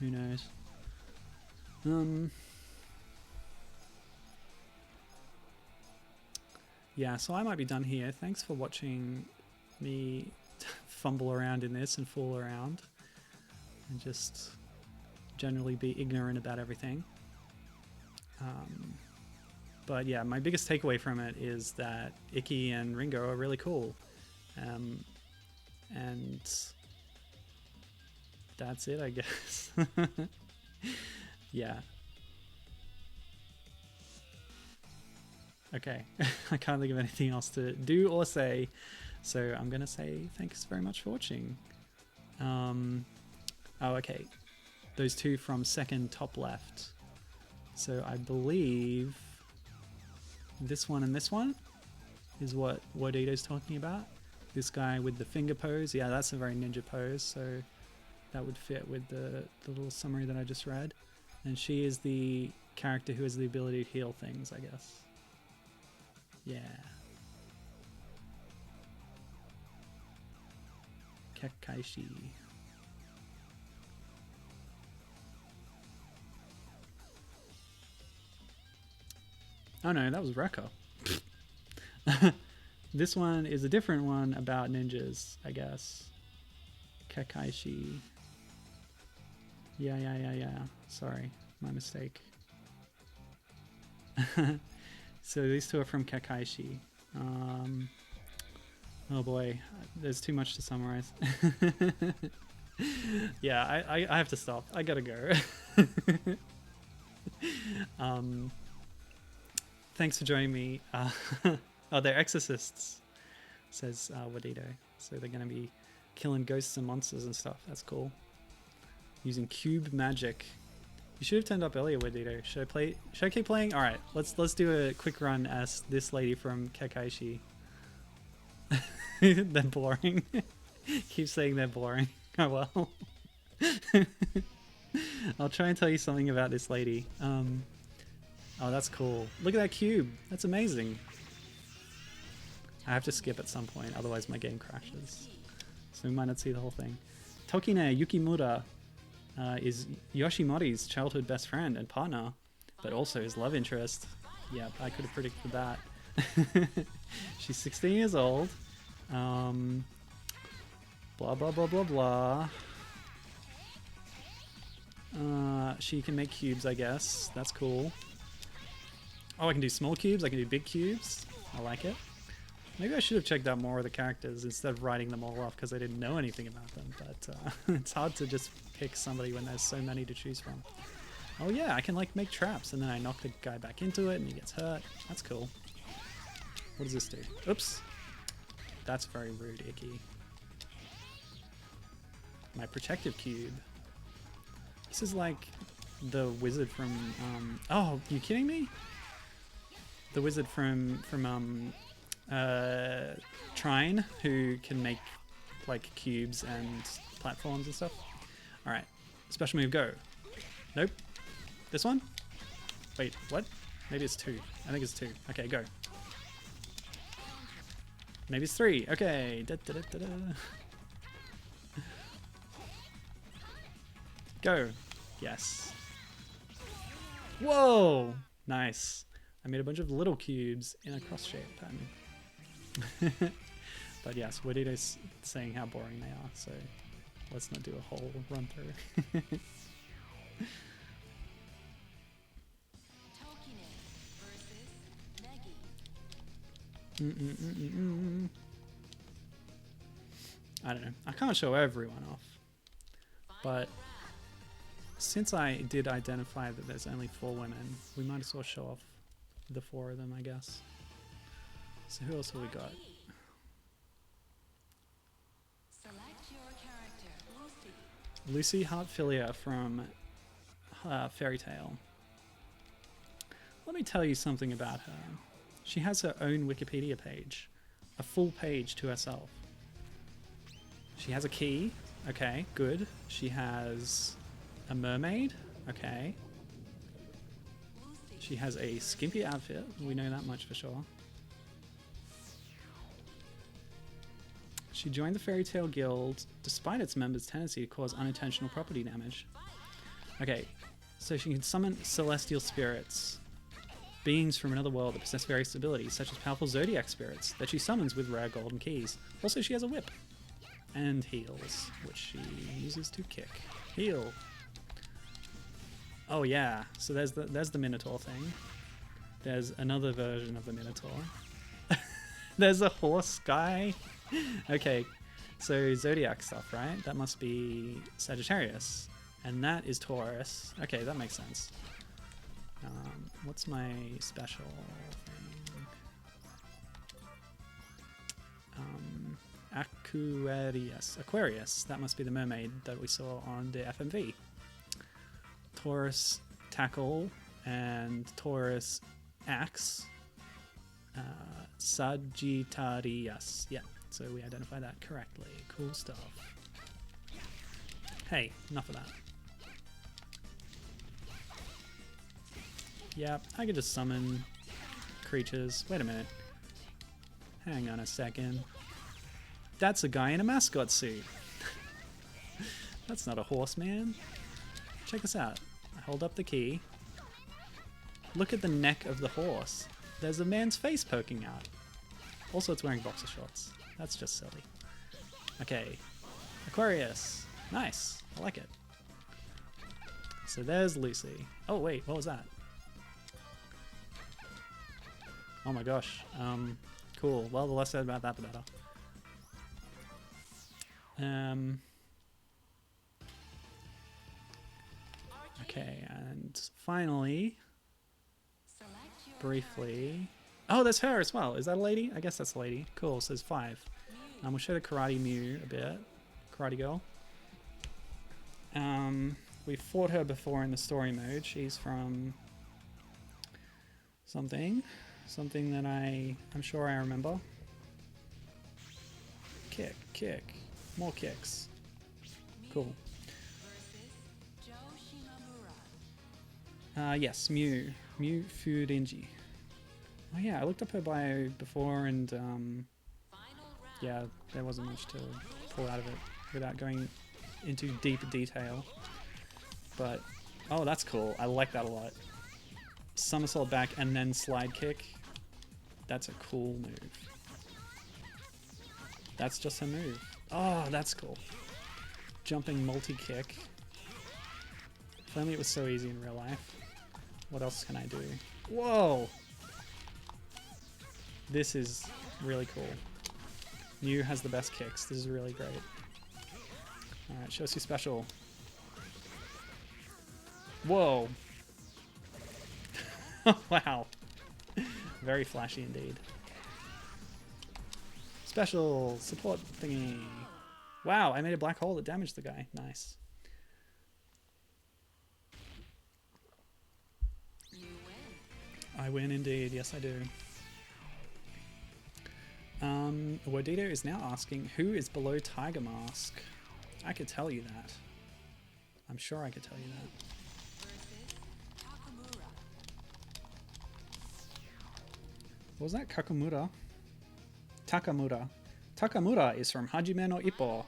Who knows? Yeah, so I might be done here. Thanks for watching me fumble around in this and fool around and just generally be ignorant about everything. But yeah, my biggest takeaway from it is that Ikki and Ringo are really cool. And that's it, I guess. Yeah. Okay. I can't think of anything else to do or say. So I'm going to say thanks very much for watching. Oh, okay. Those two from second top left. So I believe this one and this one is what Wadito's talking about. This guy with the finger pose. Yeah, that's a very ninja pose. So that would fit with the little summary that I just read. And she is the character who has the ability to heal things, I guess. Yeah. Kakaishi. Oh no, that was Rekka. This one is a different one about ninjas, I guess. Kakaishi. Yeah. Sorry, my mistake. So these two are from Kakaishi. Oh boy, there's too much to summarize. Yeah, I have to stop. I gotta go. Thanks for joining me. Oh, they're exorcists, says Wadito. So they're going to be killing ghosts and monsters and stuff. That's cool. Using cube magic. You should have turned up earlier, Wadito. Should I keep playing? All right, let's do a quick run as this lady from Kakaishi. They're boring. Keep saying they're boring. Oh well. I'll try and tell you something about this lady. Oh, that's cool. Look at that cube. That's amazing. I have to skip at some point, otherwise my game crashes. So we might not see the whole thing. Tokine Yukimura is Yoshimori's childhood best friend and partner, but also his love interest. Yeah, I could have predicted that. She's 16 years old. Blah, blah, blah, blah, blah. She can make cubes, I guess. That's cool. Oh, I can do small cubes. I can do big cubes. I like it. Maybe I should have checked out more of the characters instead of writing them all off because I didn't know anything about them. But it's hard to just pick somebody when there's so many to choose from. Oh yeah, I can like make traps and then I knock the guy back into it and he gets hurt. That's cool. What does this do? Oops. That's very rude, Ikki. My protective cube. This is like the wizard from... oh, you kidding me? The wizard from Trine, who can make like cubes and platforms and stuff. Alright, special move, go. Nope. This one? Wait, what? Maybe it's 2. I think it's 2. Okay, go. Maybe it's 3. Okay. Da, da, da, da, da. Go. Yes. Whoa! Nice. I made a bunch of little cubes in a cross-shaped pattern. But yes, Wadito's saying how boring they are, so let's not do a whole run-through. I don't know. I can't show everyone off, but since I did identify that there's only 4 women, we might as well show off the 4 of them, I guess. So who else have we got? Select your character. Lucy Hartfilia from Fairy Tail. Let me tell you something about her. She has her own Wikipedia page, a full page to herself. She has a key. Okay, good. She has a mermaid. Okay. She has a skimpy outfit. We know that much for sure. She joined the Fairy Tail Guild despite its members' tendency to cause unintentional property damage. Okay, so she can summon celestial spirits, beings from another world that possess various abilities, such as powerful zodiac spirits that she summons with rare golden keys. Also, she has a whip and heals, which she uses to kick. Heal. Oh yeah, so there's the Minotaur thing. There's another version of the Minotaur. There's a horse guy. Okay, so zodiac stuff, right? That must be Sagittarius, and that is Taurus. Okay, that makes sense. What's my special thing? Aquarius. That must be the mermaid that we saw on the FMV. Taurus tackle and Taurus axe. Sagittarius. Yeah, so we identify that correctly. Cool stuff. Hey, enough of that. Yeah, I could just summon creatures. Wait a minute. Hang on a second. That's a guy in a mascot suit. That's not a horse, man. Check this out. I hold up the key. Look at the neck of the horse. There's a man's face poking out. Also, it's wearing boxer shorts. That's just silly. Okay. Aquarius. Nice. I like it. So there's Lucy. Oh, wait. What was that? Oh my gosh. Cool. Well, the less said about that, the better. Okay, and finally, briefly... Oh, there's her as well. Is that a lady? I guess that's a lady. Cool, so there's 5. We'll show the Karate Mew a bit. Karate Girl. We fought her before in the story mode. She's from... something that I'm sure I remember. Kick, more kicks. Cool. Yes, Mew Furinji. Oh yeah, I looked up her bio before, and yeah, there wasn't much to pull out of it without going into deep detail. But oh, that's cool. I like that a lot. Somersault back and then slide kick. That's a cool move. That's just her move. Oh, that's cool. Jumping multi-kick. If only it was so easy in real life. What else can I do? Whoa! This is really cool. Mew has the best kicks. This is really great. Alright, show us your special. Whoa! Wow. Very flashy indeed. Special support thingy. Wow, I made a black hole that damaged the guy. Nice. You win. I win indeed. Yes, I do. Wodito is now asking, who is below Tiger Mask? I could tell you that. I'm sure I could tell you that. What was that? Kakamura? Takamura. Takamura is from Hajime no Ippo,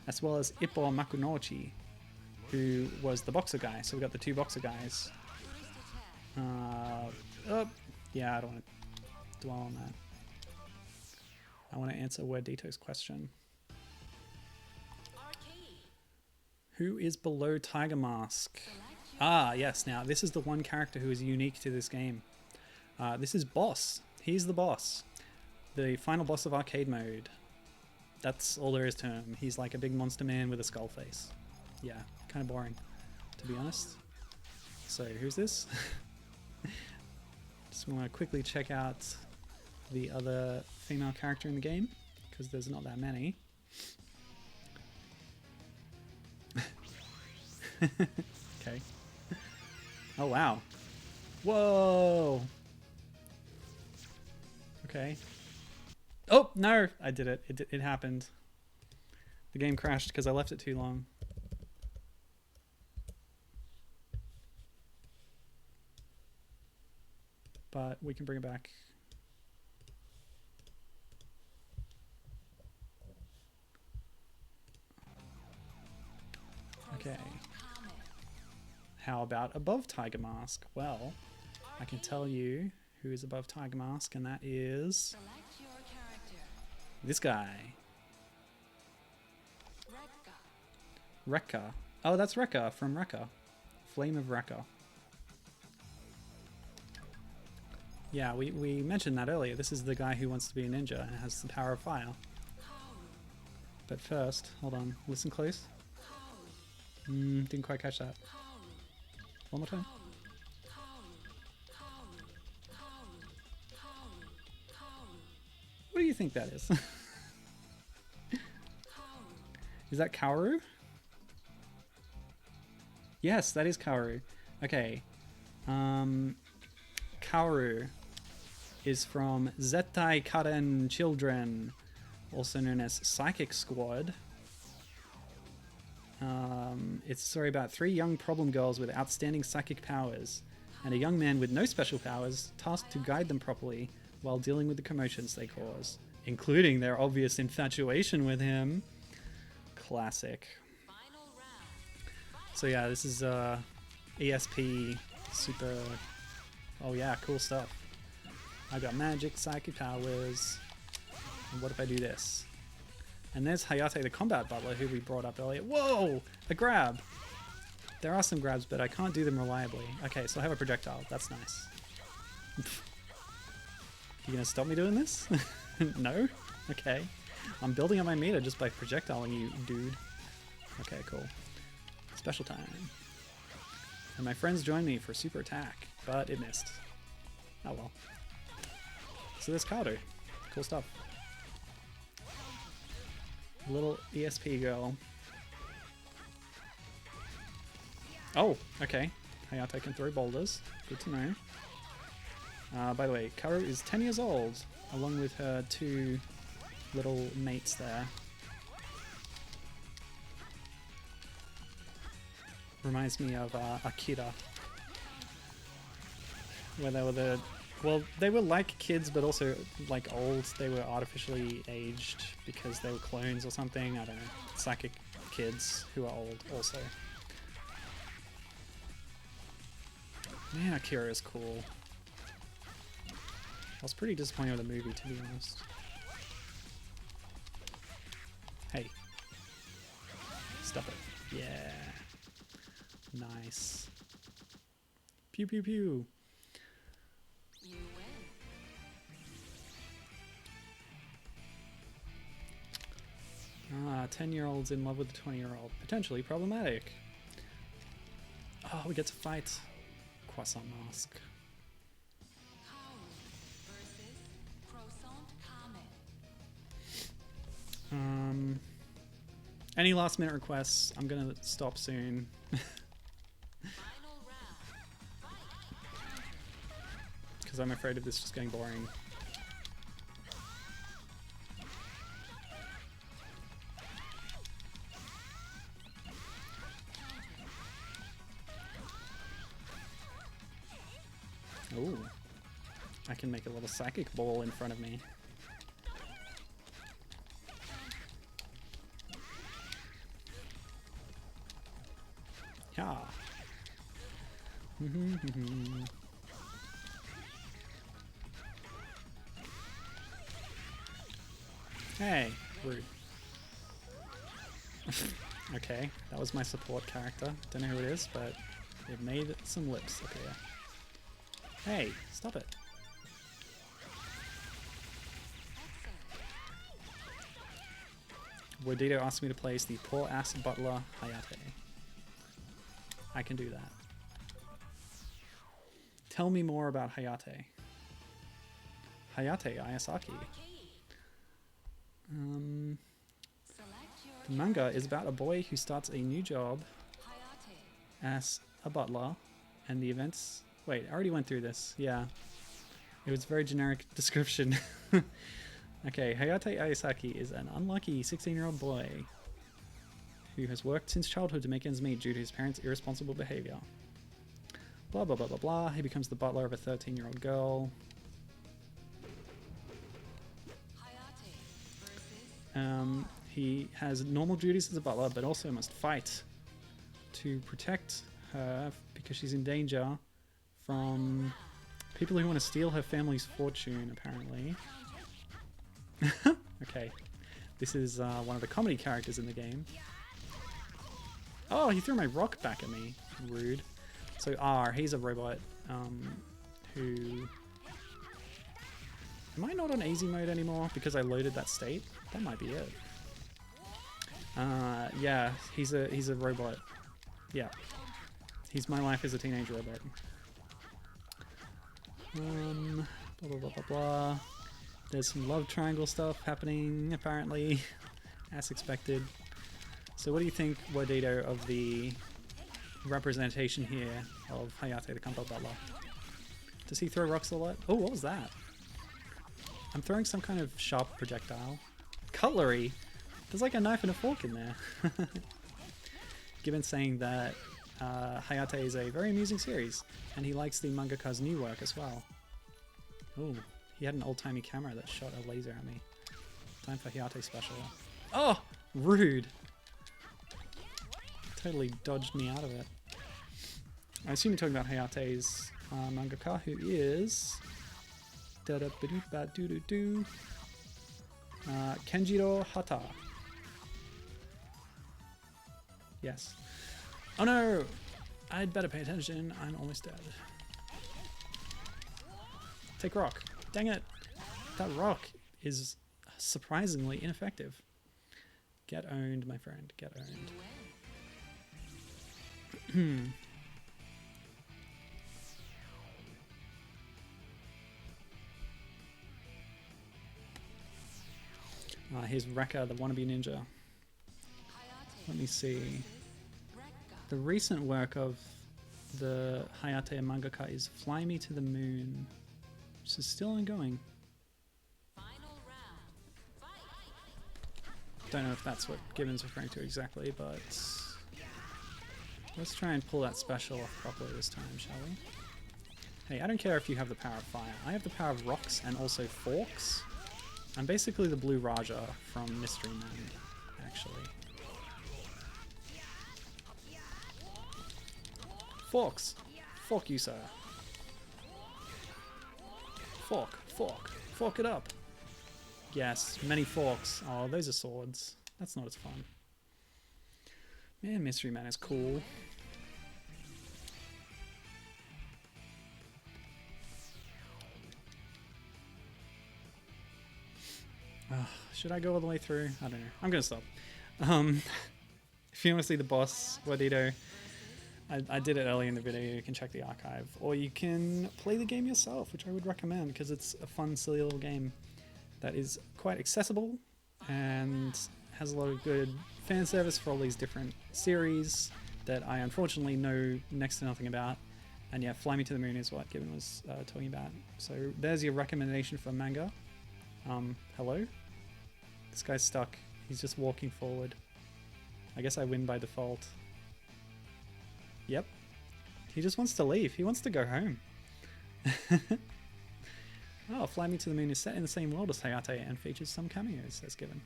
as well as Ippo Makunochi, who was the boxer guy. So we got the 2 boxer guys. Yeah, I don't want to dwell on that. I want to answer Wordito's question. Who is below Tiger Mask? Ah, yes. Now, this is the one character who is unique to this game. This is Boss. He's the boss. The final boss of arcade mode. That's all there is to him. He's like a big monster man with a skull face. Yeah, kind of boring, to be honest. So, who's this? Just want to quickly check out the other female character in the game, because there's not that many. Okay. Oh, wow. Whoa! Okay. Oh, no! I did it. It happened. The game crashed because I left it too long. But we can bring it back. Okay. How about above Tiger Mask? Well, I can tell you who is above Tiger Mask, and that is Select your character. this guy, Rekka. Rekka. Oh, that's Rekka from Rekka. Flame of Rekka. Yeah, we mentioned that earlier. This is the guy who wants to be a ninja and has the power of fire. But first, hold on, listen close. Didn't quite catch that. One more time. What do you think that is? Is that Kaoru? Yes, that is Kaoru. Okay. Kaoru is from Zettai Karen Children, also known as Psychic Squad. It's a story about 3 young problem girls with outstanding psychic powers, and a young man with no special powers tasked to guide them properly while dealing with the commotions they cause, including their obvious infatuation with him. Classic. Final round. So yeah, this is ESP super... Oh yeah, cool stuff. I got magic, psychic powers, and what if I do this? And there's Hayate the combat butler who we brought up earlier. Whoa! A grab! There are some grabs, but I can't do them reliably. Okay, so I have a projectile. That's nice. You gonna stop me doing this? No? Okay. I'm building up my meter just by projectiling you, dude. Okay, cool. Special time. And my friends joined me for super attack, but it missed. Oh well. So there's Kaoru. Cool stuff. Little ESP girl. Oh, okay. Hayate can throw boulders. Good to know. By the way, Kaoru is 10 years old, along with her 2 little mates there. Reminds me of Akira. Where they were well, they were like kids, but also like old. They were artificially aged because they were clones or something. I don't know. Psychic kids who are old also. Man, Akira is cool. I was pretty disappointed with the movie, to be honest. Hey. Stop it. Yeah. Nice. Pew pew pew. You win. 10-year-olds in love with a 20-year-old. Potentially problematic. Oh, we get to fight Croissant Mask. Kaoru versus Croissant Kame. Any last minute requests? I'm gonna stop soon. Final round. Because I'm afraid of this just getting boring. Ooh. I can make a little psychic ball in front of me. Yeah. Hey, rude. Okay, that was my support character. Don't know who it is, but it made some lips appear. Hey, stop it. Wodito asked me to place the poor ass butler Hayate. I can do that. Tell me more about Hayate. Hayate Ayasaki. Select your The manga is about a boy who starts a new job Hayate. as a butler, and the events... Wait, I already went through this. Yeah. It was a very generic description. Okay, Hayate Ayasaki is an unlucky 16-year-old boy who has worked since childhood to make ends meet due to his parents' irresponsible behavior. Blah, blah, blah, blah, blah. He becomes the butler of a 13-year-old girl. Hayate versus He has normal duties as a butler, but also must fight to protect her because she's in danger from people who want to steal her family's fortune, apparently. Okay. This is one of the comedy characters in the game. Oh, he threw my rock back at me. Rude. So R, he's a robot who... Am I not on easy mode anymore because I loaded that state? That might be it. Yeah, he's a robot. Yeah. He's my life as a teenage robot. Blah, blah, blah, blah, blah. There's some love triangle stuff happening, apparently, as expected. So what do you think, Wadito, of the representation here of Hayate the Kampa Butler? Does he throw rocks a lot? Oh, what was that? I'm throwing some kind of sharp projectile. Cutlery! There's like a knife and a fork in there. Given saying that Hayate is a very amusing series, and he likes the mangaka's new work as well. Oh, he had an old-timey camera that shot a laser at me. Time for Hayate special. Oh! Rude! Totally dodged me out of it. I assume you're talking about Hayate's mangaka, who is... Kenjiro Hata. Yes. Oh no! I'd better pay attention. I'm almost dead. Take rock. Dang it. That rock is surprisingly ineffective. Get owned, my friend. Get owned. Here's Rekka, the wannabe ninja. Let me see. The recent work of the Hayate mangaka is Fly Me to the Moon, which is still ongoing. Don't know if that's what Gibbon's referring to exactly, but let's try and pull that special off properly this time, shall we? Hey, I don't care if you have the power of fire. I have the power of rocks and also forks. I'm basically the Blue Raja from Mystery Man, actually. Forks! Fork you, sir. Fork, fork, fork it up. Yes, many forks. Oh, those are swords. That's not as fun. Man, Mystery Man is cool. Should I go all the way through? I don't know. I'm gonna stop. If you want to see the boss, Wadito, I did it early in the video. You can check the archive, or you can play the game yourself, which I would recommend because it's a fun, silly little game that is quite accessible and has a lot of good fan service for all these different series that I unfortunately know next to nothing about. And yeah, Fly Me to the Moon is what Gibbon was talking about. So there's your recommendation for manga. Hello? This guy's stuck. He's just walking forward. I guess I win by default. Yep. He just wants to leave. He wants to go home. Oh, Fly Me to the Moon is set in the same world as Hayate and features some cameos, as Given.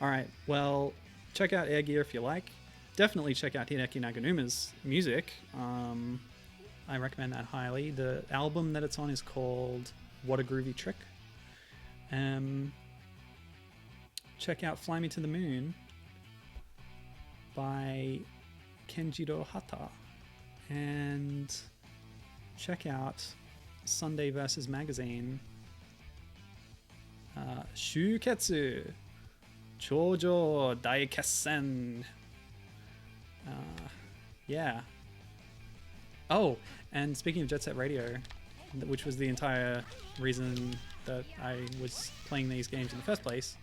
Alright, well, check out Air Gear if you like. Definitely check out Hideki Naganuma's music. I recommend that highly. The album that it's on is called What a Groovy Trick. Check out Fly Me to the Moon by Kenjiro Hata. And check out Sunday Versus Magazine. Shūketsu. Chōjō Daikessen. Yeah. Oh, and speaking of Jet Set Radio, which was the entire reason that I was playing these games in the first place,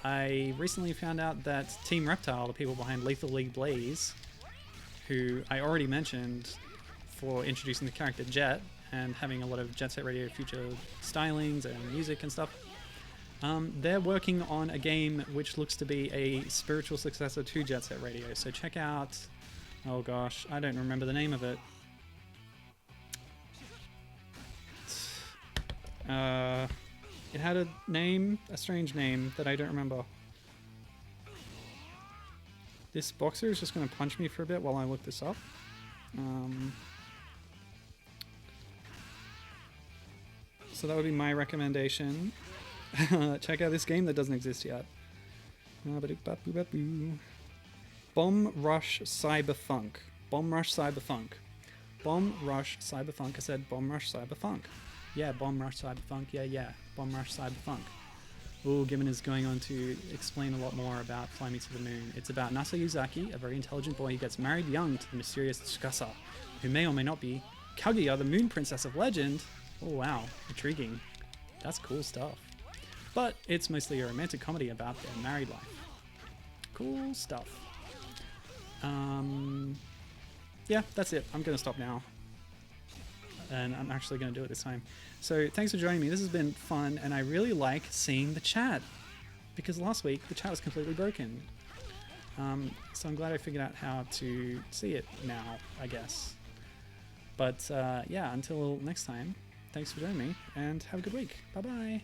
I recently found out that Team Reptile, the people behind Lethal League Blaze, who I already mentioned for introducing the character Jet and having a lot of Jet Set Radio future stylings and music and stuff, they're working on a game which looks to be a spiritual successor to Jet Set Radio. So check out, oh gosh, I don't remember the name of it. It had a name, a strange name that I don't remember. This boxer is just going to punch me for a bit while I look this up. So that would be my recommendation. Check out this game that doesn't exist yet. Bomb Rush Cyberfunk. Bomb Rush Cyberfunk. Bomb Rush Cyberfunk. I said Bomb Rush Cyberfunk. Yeah, Bomb Rush Cyberfunk. Yeah. Bomb Rush Cyberfunk. Ooh, Gibbon is going on to explain a lot more about Fly Me to the Moon. It's about Nasa Yuzaki, a very intelligent boy who gets married young to the mysterious Tsukasa, who may or may not be Kaguya, the moon princess of legend. Oh wow, intriguing. That's cool stuff. But it's mostly a romantic comedy about their married life. Cool stuff. Yeah, that's it. I'm going to stop now. And I'm actually going to do it this time. So thanks for joining me. This has been fun, and I really like seeing the chat, because last week the chat was completely broken. So I'm glad I figured out how to see it now, I guess. But yeah, until next time, thanks for joining me, and have a good week. Bye-bye.